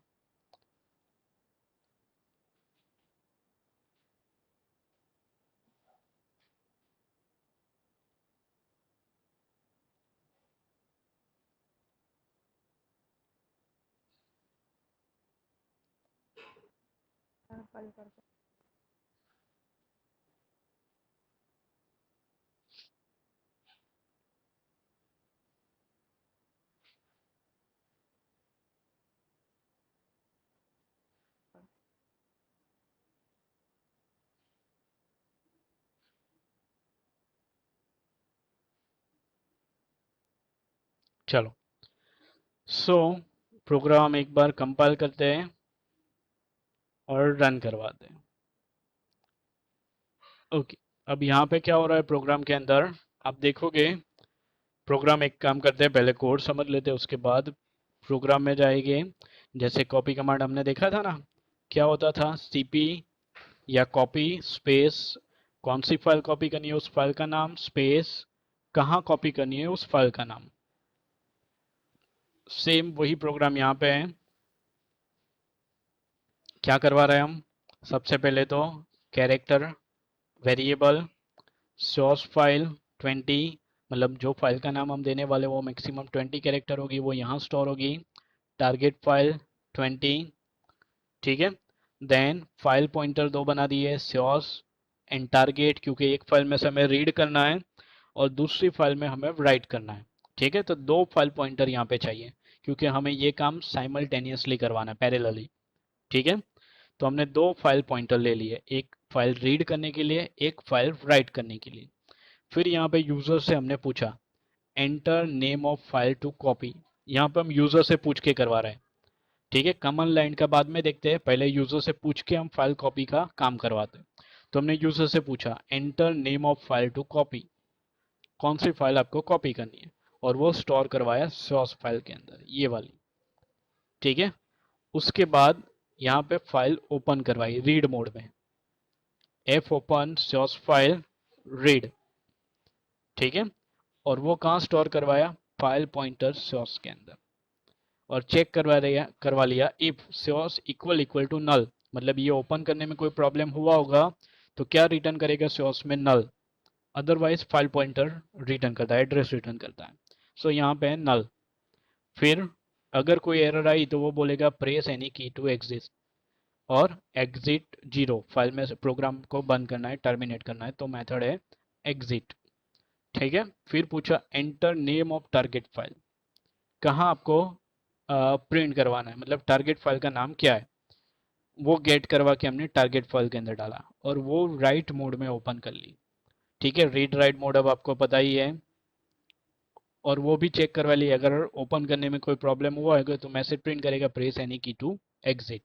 चलो, सो प्रोग्राम एक बार कंपाइल करते हैं और रन करवाते हैं। ओके। अब यहाँ पे क्या हो रहा है प्रोग्राम के अंदर, आप देखोगे प्रोग्राम एक काम करते हैं, पहले कोड समझ लेते हैं उसके बाद प्रोग्राम में जाएंगे। जैसे कॉपी कमांड हमने देखा था ना, क्या होता था, सीपी या कॉपी स्पेस, कौन सी फाइल कॉपी करनी है उस फाइल का नाम, स्पेस कहाँ कॉपी करनी है उस फाइल का नाम। सेम वही प्रोग्राम यहाँ पे है। क्या करवा रहे हैं हम, सबसे पहले तो कैरेक्टर वेरिएबल सोर्स फाइल 20, मतलब जो फाइल का नाम हम देने वाले वो मैक्सिमम 20 कैरेक्टर होगी, वो यहाँ स्टोर होगी। Target file 20। ठीक है। देन फाइल पॉइंटर दो बना दिए, सोर्स एंड टारगेट, क्योंकि एक फाइल में से हमें रीड करना है और दूसरी फाइल में हमें राइट करना है। ठीक है। तो दो फाइल पॉइंटर यहाँ पे चाहिए, क्योंकि हमें ये काम साइमल्टेनियसली करवाना है, पैरेलली। ठीक है। तो हमने दो फाइल पॉइंटर ले लिए, एक फाइल रीड करने के लिए, एक फाइल राइट करने के लिए। फिर यहाँ पे यूजर से हमने पूछा enter name of file to copy, यहाँ पे हम यूजर से पूछ के करवा रहे हैं। ठीक है। कमांड लाइन का बाद में देखते हैं, पहले यूजर से पूछ के हम फाइल कॉपी का काम करवाते हैं। तो हमने यूजर से पूछा enter name of file to copy, कौन सी फाइल आपको कॉपी करनी है, और वो स्टोर करवाया सोर्स फाइल के अंदर, ये वाली। ठीक है। उसके बाद यहाँ पे फाइल ओपन करवाई रीड मोड में, F open source file read. ठीक है। और वो कहाँ स्टोर करवाया, फाइल पॉइंटर सोर्स के अंदर। और चेक करवा लिया if source equal equal to null, मतलब ये ओपन करने में कोई प्रॉब्लम हुआ होगा तो क्या रिटर्न करेगा सोर्स में, नल। अदरवाइज फाइल पॉइंटर रिटर्न करता है, एड्रेस रिटर्न करता है। सो यहाँ पे है नल। फिर अगर कोई एरर आई तो वो बोलेगा प्रेस एनी की टू एग्जिट, और एग्जिट 0, फाइल में से प्रोग्राम को बंद करना है, टर्मिनेट करना है, तो मेथड है एग्जिट। ठीक है। फिर पूछा enter name of target file, कहाँ आपको प्रिंट करवाना है, मतलब टारगेट फाइल का नाम क्या है, वो गेट करवा के हमने टारगेट फाइल के अंदर डाला और वो राइट मोड में ओपन कर ली। ठीक है, रीड राइट मोड अब आपको पता ही है, और वो भी चेक करवा ली, अगर ओपन करने में कोई प्रॉब्लम हुआ है तो मैसेज प्रिंट करेगा प्रेस एनी की टू एग्जिट।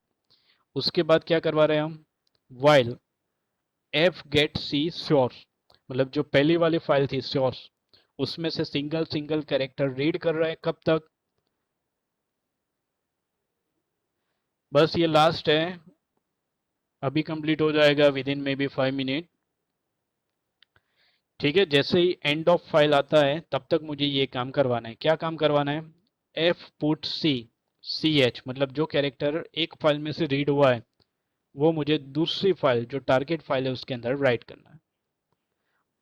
उसके बाद क्या करवा रहे हैं हम, वाइल एफ गेट सी सोर्स, मतलब जो पहली वाली फाइल थी सोर्स, उसमें से सिंगल सिंगल कैरेक्टर रीड कर रहा है, कब तक, बस ये लास्ट है, अभी कंप्लीट हो जाएगा with in may be 5 minute. ठीक है, जैसे ही एंड ऑफ फाइल आता है तब तक मुझे ये काम करवाना है। क्या काम करवाना है, एफ पुट सी सी एच, मतलब जो कैरेक्टर एक फाइल में से रीड हुआ है वो मुझे दूसरी फाइल जो टारगेट फाइल है उसके अंदर राइट करना है।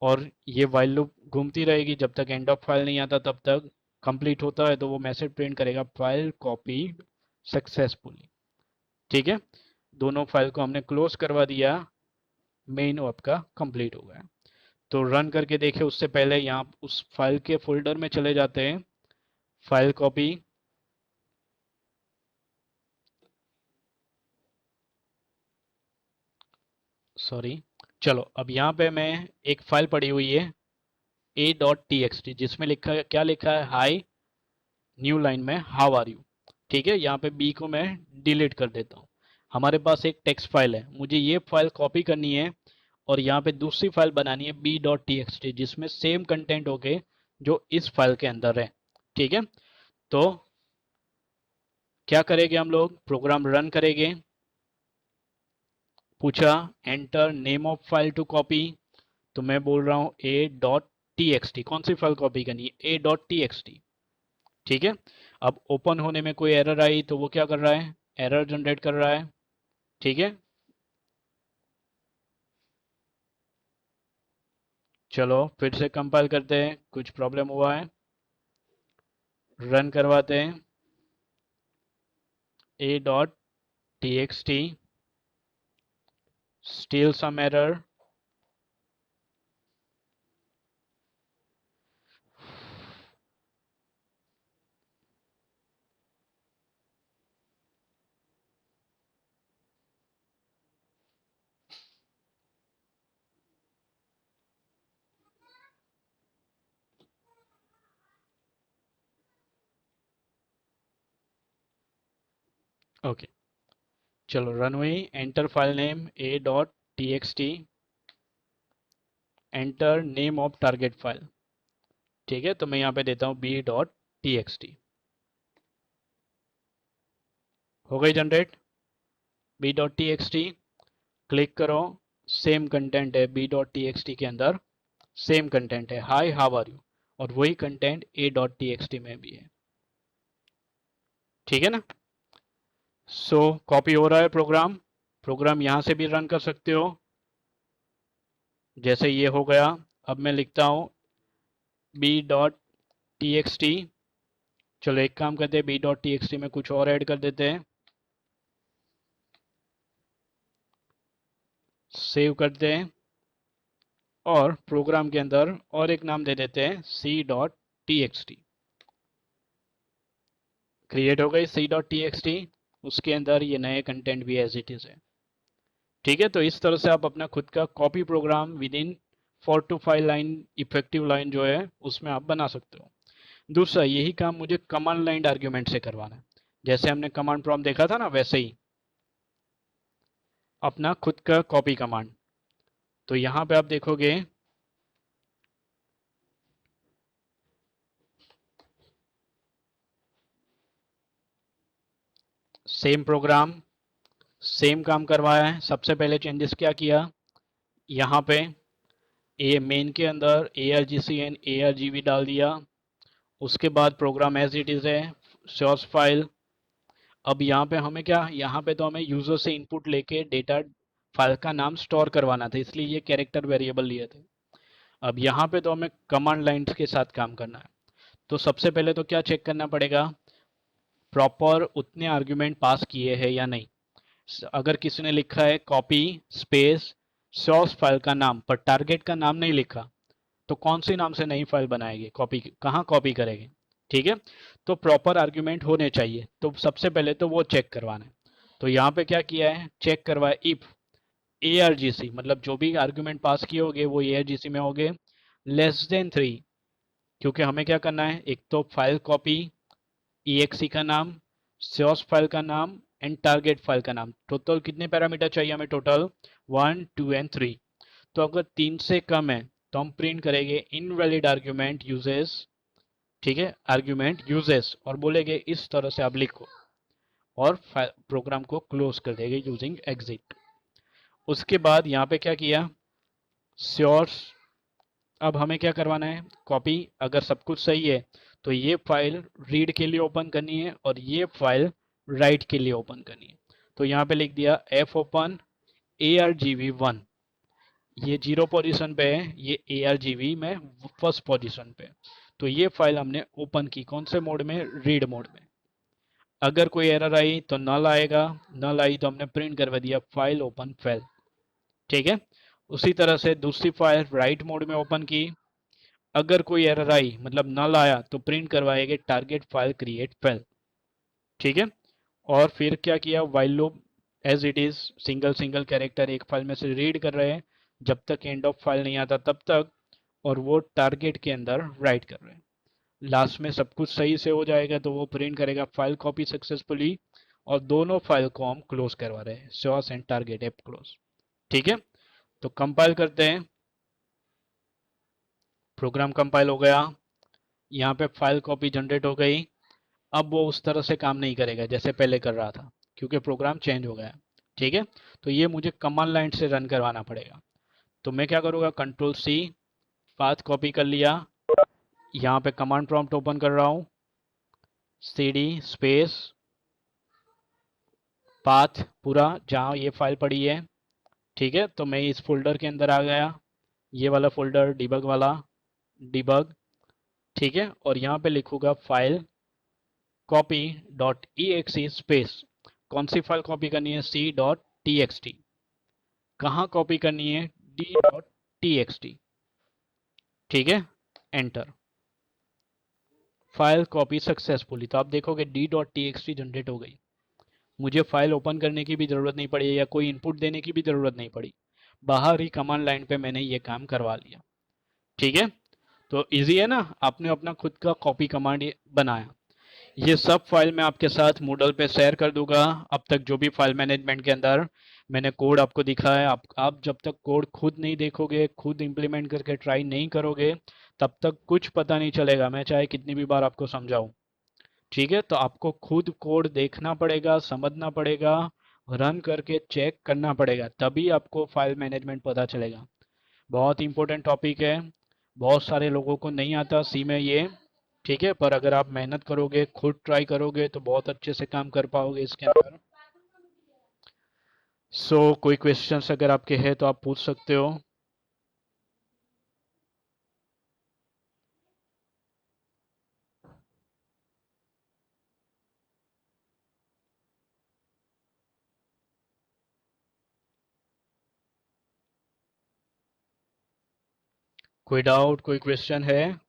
और ये वाइल लूप घूमती रहेगी जब तक एंड ऑफ फाइल नहीं आता, तब तक कंप्लीट होता है तो वो मैसेज प्रिंट करेगा फाइल कॉपी सक्सेसफुली। ठीक है, दोनों फाइल को हमने क्लोज करवा दिया, मेन आपका कंप्लीट हो गया। तो रन करके देखे उससे पहले यहाँ उस फाइल के फोल्डर में चले जाते हैं, फाइल कॉपी, सॉरी, चलो अब यहाँ पे मैं एक फाइल पड़ी हुई है a.txt जिसमें लिखा है, क्या लिखा है, हाई, न्यू लाइन में हाउ आर यू। ठीक है, यहाँ पे बी को मैं डिलीट कर देता हूँ। हमारे पास एक टेक्स्ट फाइल है, मुझे ये फाइल कॉपी करनी है और यहाँ पे दूसरी फाइल बनानी है b.txt जिसमें सेम कंटेंट होके जो इस फाइल के अंदर है। ठीक है, तो क्या करेंगे हम लोग, प्रोग्राम रन करेंगे, पूछा enter name of file to copy, तो मैं बोल रहा हूँ a.txt, कौन सी फाइल कॉपी करनी है, a.txt। ठीक है, अब ओपन होने में कोई एरर आई तो वो क्या कर रहा है, एरर जनरेट कर रहा है। ठीक है, चलो फिर से कंपाइल करते हैं, कुछ प्रॉब्लम हुआ है, रन करवाते हैं, a.txt, still some error, okay, चलो रन हुई, enter file name a.txt, enter name of target file. ठीक है, तो मैं यहाँ पे देता हूँ b.txt, हो गई जनरेट b.txt, क्लिक करो, सेम कंटेंट है b.txt के अंदर, सेम कंटेंट है हाई हाउ आर यू, और वही कंटेंट a.txt में भी है। ठीक है ना, सो कॉपी हो रहा है प्रोग्राम, प्रोग्राम यहाँ से भी रन कर सकते हो, जैसे ये हो गया। अब मैं लिखता हूँ b.txt, चलो एक काम करते हैं b.txt में कुछ और ऐड कर देते हैं, सेव करते हैं और प्रोग्राम के अंदर और एक नाम दे देते हैं c.txt, क्रिएट हो गई c.txt, उसके अंदर ये नए कंटेंट भी एज इट इज है। ठीक है, तो इस तरह से आप अपना खुद का copy program with in 4 to 5 line effective line जो है उसमें आप बना सकते हो। दूसरा, यही काम मुझे कमांड लाइन आर्ग्यूमेंट से करवाना है, जैसे हमने कमांड प्रॉम्प्ट देखा था ना, वैसे ही अपना खुद का कॉपी कमांड। तो यहाँ पे आप देखोगे सेम प्रोग्राम, सेम काम करवाया है। सबसे पहले चेंजेस क्या किया, यहाँ पे ए मेन के अंदर argcn argv डाल दिया, उसके बाद प्रोग्राम एज इट इज़ है, सोर्स फाइल। अब यहाँ पे हमें क्या, यहाँ पे तो हमें यूजर से इनपुट लेके डेटा फाइल का नाम स्टोर करवाना था, इसलिए ये कैरेक्टर वेरिएबल लिए थे। अब यहाँ पे तो हमें कमांड लाइन्स के साथ काम करना है, तो सबसे पहले तो क्या चेक करना पड़ेगा, प्रॉपर उतने आर्ग्यूमेंट पास किए हैं या नहीं। अगर किसी ने लिखा है कॉपी स्पेस सोर्स फाइल का नाम पर टारगेट का नाम नहीं लिखा, तो कौन सी नाम से नई फाइल बनाएगी, कॉपी कहाँ कॉपी करेंगे, ठीक है। तो प्रॉपर आर्ग्यूमेंट होने चाहिए, तो सबसे पहले तो वो चेक करवाना है। तो यहाँ पे क्या किया है, चेक करवाया इफ ARGC, मतलब जो भी आर्ग्यूमेंट पास किए होंगे वो ARGC में होंगे <3, क्योंकि हमें क्या करना है, एक तो फाइल कॉपी, exe का नाम, source फाइल का नाम एंड टारगेट फाइल का नाम। टोटल कितने पैरामीटर चाहिए हमें, टोटल 1 2 एंड 3। तो अगर 3 से कम है तो हम प्रिंट करेंगे इनवैलिड आर्ग्यूमेंट यूजेस, ठीक है, आर्ग्यूमेंट यूजेस, और बोलेंगे इस तरह से आप लिखो, और प्रोग्राम को क्लोज कर देंगे यूजिंग एग्जिट। उसके बाद यहाँ पे क्या किया, श्योर्स, अब हमें क्या करवाना है, कॉपी, अगर सब कुछ सही है तो ये फाइल रीड के लिए ओपन करनी है और ये फाइल राइट के लिए ओपन करनी है। तो यहाँ पे लिख दिया एफ ओपन ARGV1, ये 0 पोजीशन पे है, ये ARGV में फर्स्ट पोजीशन पे। तो ये फाइल हमने ओपन की कौन से मोड में, रीड मोड में। अगर कोई एरर आई तो नल आएगा, नल आई तो हमने प्रिंट करवा दिया फाइल ओपन फेल, ठीक है। उसी तरह से दूसरी फाइल राइट मोड में ओपन की, अगर कोई एरर आई मतलब नल आया तो प्रिंट करवाएंगे टारगेट फाइल क्रिएट फेल, ठीक है। और फिर क्या किया, while loop as it is, single single character एक फाइल में से रीड कर रहे हैं जब तक एंड ऑफ फाइल नहीं आता तब तक, और वो टारगेट के अंदर राइट कर रहे हैं। लास्ट में सब कुछ सही से हो जाएगा तो वो प्रिंट करेगा फाइल कॉपी सक्सेसफुली, और दोनों फाइल को हम क्लोज करवा रहे हैं, sauce and target app close, ठीक है। तो कंपाइल करते हैं, प्रोग्राम कंपाइल हो गया, यहाँ पे फाइल कॉपी जनरेट हो गई। अब वो उस तरह से काम नहीं करेगा जैसे पहले कर रहा था, क्योंकि प्रोग्राम चेंज हो गया, ठीक है। तो ये मुझे कमांड लाइन से रन करवाना पड़ेगा। तो मैं क्या करूँगा, Ctrl+C, पाथ कॉपी कर लिया, यहाँ पे कमांड प्रॉम्प्ट ओपन कर रहा हूँ, CD स्पेस पाथ पूरा जहाँ ये फाइल पड़ी है, ठीक है। तो मैं इस फोल्डर के अंदर आ गया, ये वाला फोल्डर डिबग वाला, डिबग, ठीक है। और यहाँ पे लिखूंगा file copy dot EXE space, कौन सी फाइल कॉपी करनी है, C.txt, कहाँ कॉपी करनी है, D.txt, ठीक है, एंटर। फाइल कॉपी सक्सेसफुली, तो आप देखोगे D.txt जनरेट हो गई, मुझे फाइल ओपन करने की भी ज़रूरत नहीं पड़ी या कोई इनपुट देने की भी ज़रूरत नहीं पड़ी, बाहर ही कमांड लाइन पे मैंने ये काम करवा लिया, ठीक है। तो इजी है ना, आपने अपना खुद का कॉपी कमांड बनाया। ये सब फाइल मैं आपके साथ मूडल पे शेयर कर दूंगा। अब तक जो भी फाइल मैनेजमेंट के अंदर मैंने कोड आपको दिखाया, आप जब तक कोड खुद नहीं देखोगे, खुद इंप्लीमेंट करके ट्राई नहीं करोगे, तब तक कुछ पता नहीं चलेगा, मैं चाहे कितनी भी बार आपको समझाऊं, ठीक है। तो आपको खुद कोड देखना पड़ेगा, समझना पड़ेगा, रन करके चेक करना पड़ेगा, तभी आपको फाइल मैनेजमेंट पता चलेगा। बहुत इंपॉर्टेंट टॉपिक है, बहुत सारे लोगों को नहीं आता सी में ये, ठीक है। पर अगर आप मेहनत करोगे, खुद ट्राई करोगे तो बहुत अच्छे से काम कर पाओगे इसके अंदर। कोई क्वेश्चंस अगर आपके हैं तो आप पूछ सकते हो। कोई डाउट, कोई क्वेश्चन है?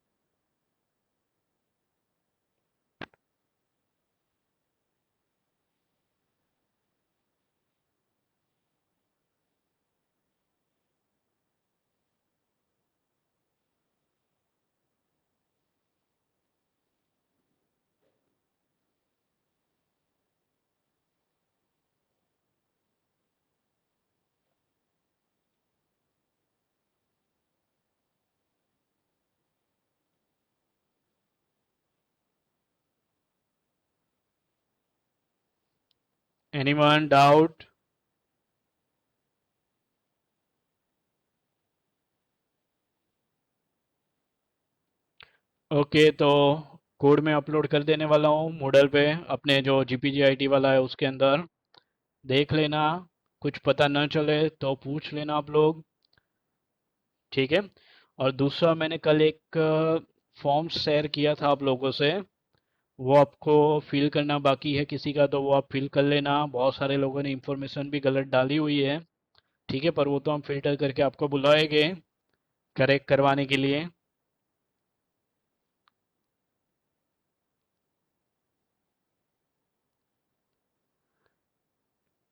Anyone doubt? ओके, तो कोड में अपलोड कर देने वाला हूँ मूडल पे, अपने जो GPG IT वाला है उसके अंदर, देख लेना, कुछ पता न चले तो पूछ लेना आप लोग, ठीक है। और दूसरा, मैंने कल एक फॉर्म शेयर किया था आप लोगों से, वो आपको फिल करना बाकी है किसी का, तो वो आप फिल कर लेना। बहुत सारे लोगों ने इंफॉर्मेशन भी गलत डाली हुई है, ठीक है, पर वो तो हम फिल्टर करके आपको बुलाएंगे, करेक्ट करवाने के लिए।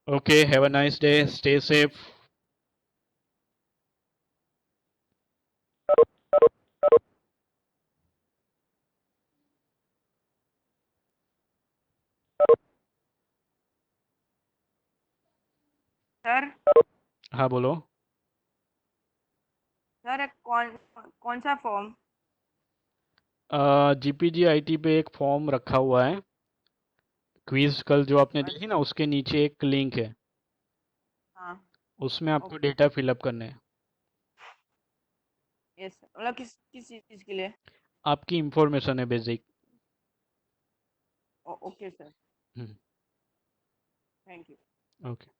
Okay, have a nice day, stay safe. Sir हाँ बोलो। सर कौन कौन सा फॉर्म? जीपीजी आईटी पे एक फॉर्म रखा हुआ है, क्विज कल जो आपने देखी ना, उसके नीचे एक लिंक है, हाँ। उसमें आपको ओके। डेटा फिलअप करने हैं। यस मतलब किस किस चीज़ के लिए? आपकी इंफॉर्मेशन है basic. Okay sir. Hmm. Thank you. Okay.